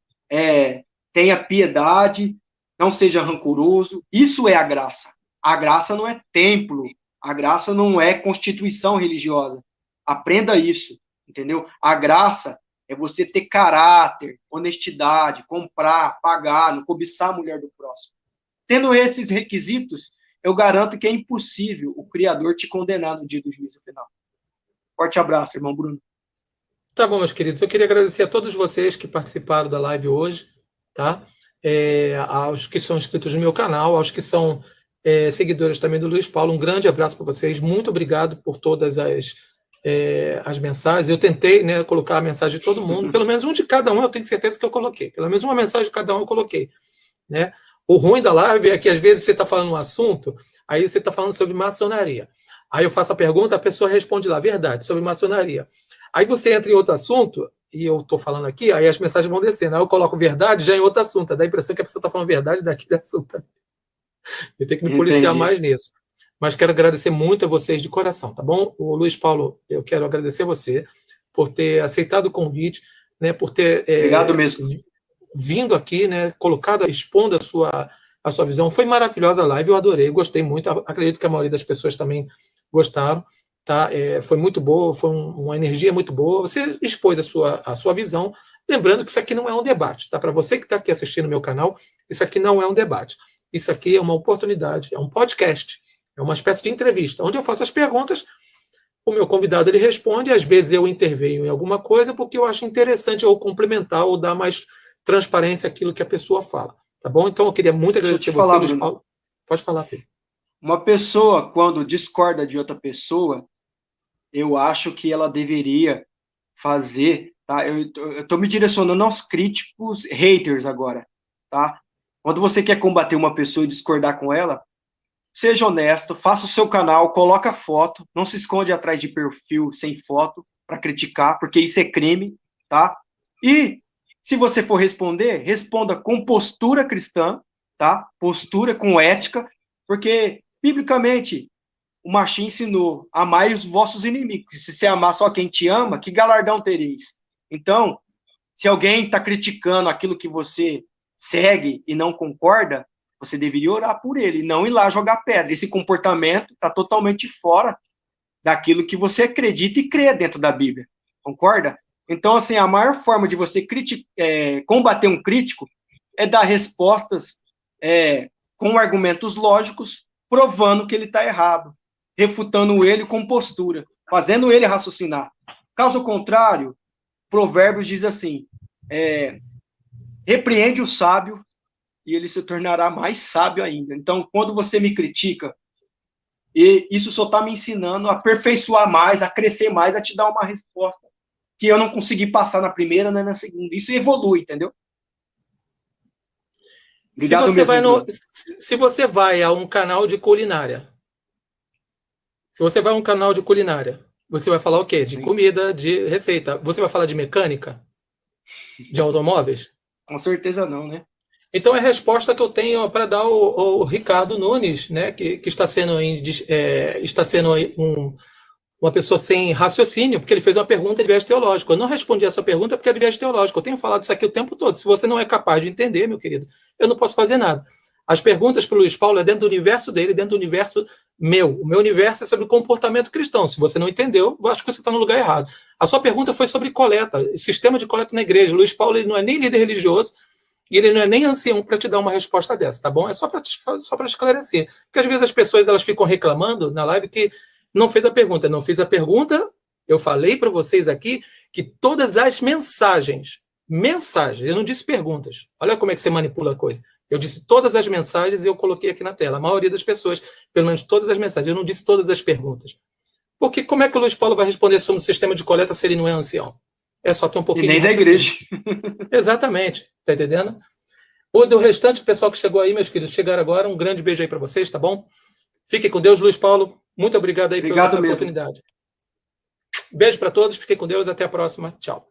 Tenha piedade, não seja rancoroso. Isso é a graça. A graça não é templo, a graça não é constituição religiosa. Aprenda isso, entendeu? A graça é você ter caráter, honestidade, comprar, pagar, não cobiçar a mulher do próximo. Tendo esses requisitos, eu garanto que é impossível o Criador te condenar no dia do juízo final. Forte abraço, irmão Bruno. Tá bom, meus queridos. Eu queria agradecer a todos vocês que participaram da live hoje, tá? Aos que são inscritos no meu canal, aos que são seguidores também do Luiz Paulo, um grande abraço para vocês. Muito obrigado por todas as mensagens. Eu tentei, né, colocar a mensagem de todo mundo, pelo menos um de cada um eu tenho certeza que eu coloquei. Pelo menos uma mensagem de cada um eu coloquei, né? O ruim da live é que às vezes você está falando um assunto, aí você está falando sobre maçonaria. Aí eu faço a pergunta, a pessoa responde lá, verdade, sobre maçonaria. Aí você entra em outro assunto, e eu estou falando aqui, aí as mensagens vão descendo. Aí eu coloco verdade já em outro assunto. Dá a impressão que a pessoa está falando verdade daquele assunto. Eu tenho que me policiar mais nisso. Mas quero agradecer muito a vocês de coração, tá bom? O Luiz Paulo, eu quero agradecer você por ter aceitado o convite, né, por ter Obrigado mesmo. Vindo aqui, né, expondo a sua visão. Foi maravilhosa a live, eu adorei, gostei muito. Acredito que a maioria das pessoas também gostaram. Tá? Foi muito boa, foi uma energia muito boa. Você expôs a sua visão, lembrando que isso aqui não é um debate. Tá? Para você que está aqui assistindo o meu canal, isso aqui não é um debate. Isso aqui é uma oportunidade, é um podcast, é uma espécie de entrevista, onde eu faço as perguntas, o meu convidado ele responde, às vezes eu intervenho em alguma coisa, porque eu acho interessante ou complementar ou dar mais transparência àquilo que a pessoa fala. Tá bom? Então eu queria muito agradecer você, Luiz Paulo. Pode falar, filho. Uma pessoa, quando discorda de outra pessoa, eu acho que ela deveria fazer, tá? Eu estou me direcionando aos críticos haters agora, tá? Quando você quer combater uma pessoa e discordar com ela, seja honesto, faça o seu canal, coloca foto, não se esconde atrás de perfil sem foto para criticar, porque isso é crime, tá? E Se você for responder, responda com postura cristã, tá? Postura com ética, porque, biblicamente, o Machim ensinou, amai os vossos inimigos. Se você amar só quem te ama, que galardão tereis? Então, se alguém está criticando aquilo que você segue e não concorda, você deveria orar por ele, não ir lá jogar pedra. Esse comportamento está totalmente fora daquilo que você acredita e crê dentro da Bíblia. Concorda? Então, assim, a maior forma de você combater um crítico é dar respostas com argumentos lógicos, provando que ele está errado, refutando ele com postura, fazendo ele raciocinar. Caso contrário, Provérbios diz assim, repreende o sábio e ele se tornará mais sábio ainda. Então, quando você me critica, e isso só está me ensinando a aperfeiçoar mais, a crescer mais, a te dar uma resposta que eu não consegui passar na primeira, nem na segunda. Isso evolui, entendeu? Obrigado se você vai a um canal de culinária, você vai falar o quê? De comida, de receita. Você vai falar de mecânica? De automóveis? Com certeza não, né? Então, é a resposta que eu tenho para dar ao Ricardo Nunes, né, que está sendo uma pessoa sem raciocínio, porque ele fez uma pergunta de viés teológico. Eu não respondi a sua pergunta porque é de viés teológico. Eu tenho falado isso aqui o tempo todo. Se você não é capaz de entender, meu querido, eu não posso fazer nada. As perguntas para o Luiz Paulo é dentro do universo dele, dentro do universo meu. O meu universo é sobre comportamento cristão. Se você não entendeu, eu acho que você está no lugar errado. A sua pergunta foi sobre coleta, sistema de coleta na igreja. O Luiz Paulo ele não é nem líder religioso, e ele não é nem ancião para te dar uma resposta dessa, tá bom? É só para esclarecer. Porque às vezes as pessoas elas ficam reclamando na live que não fez a pergunta. Não fiz a pergunta, eu falei para vocês aqui que todas as mensagens, eu não disse perguntas. Olha como é que você manipula a coisa. Eu disse todas as mensagens e eu coloquei aqui na tela. A maioria das pessoas, pelo menos todas as mensagens. Eu não disse todas as perguntas. Porque como é que o Luiz Paulo vai responder sobre o sistema de coleta se ele não é ancião? É só ter um pouquinho. E nem da igreja. Exatamente. Tá entendendo? O do restante, pessoal que chegou aí, meus queridos, chegaram agora. Um grande beijo aí para vocês, tá bom? Fiquem com Deus, Luiz Paulo. Muito obrigado aí pela oportunidade. Beijo para todos. Fiquem com Deus. Até a próxima. Tchau.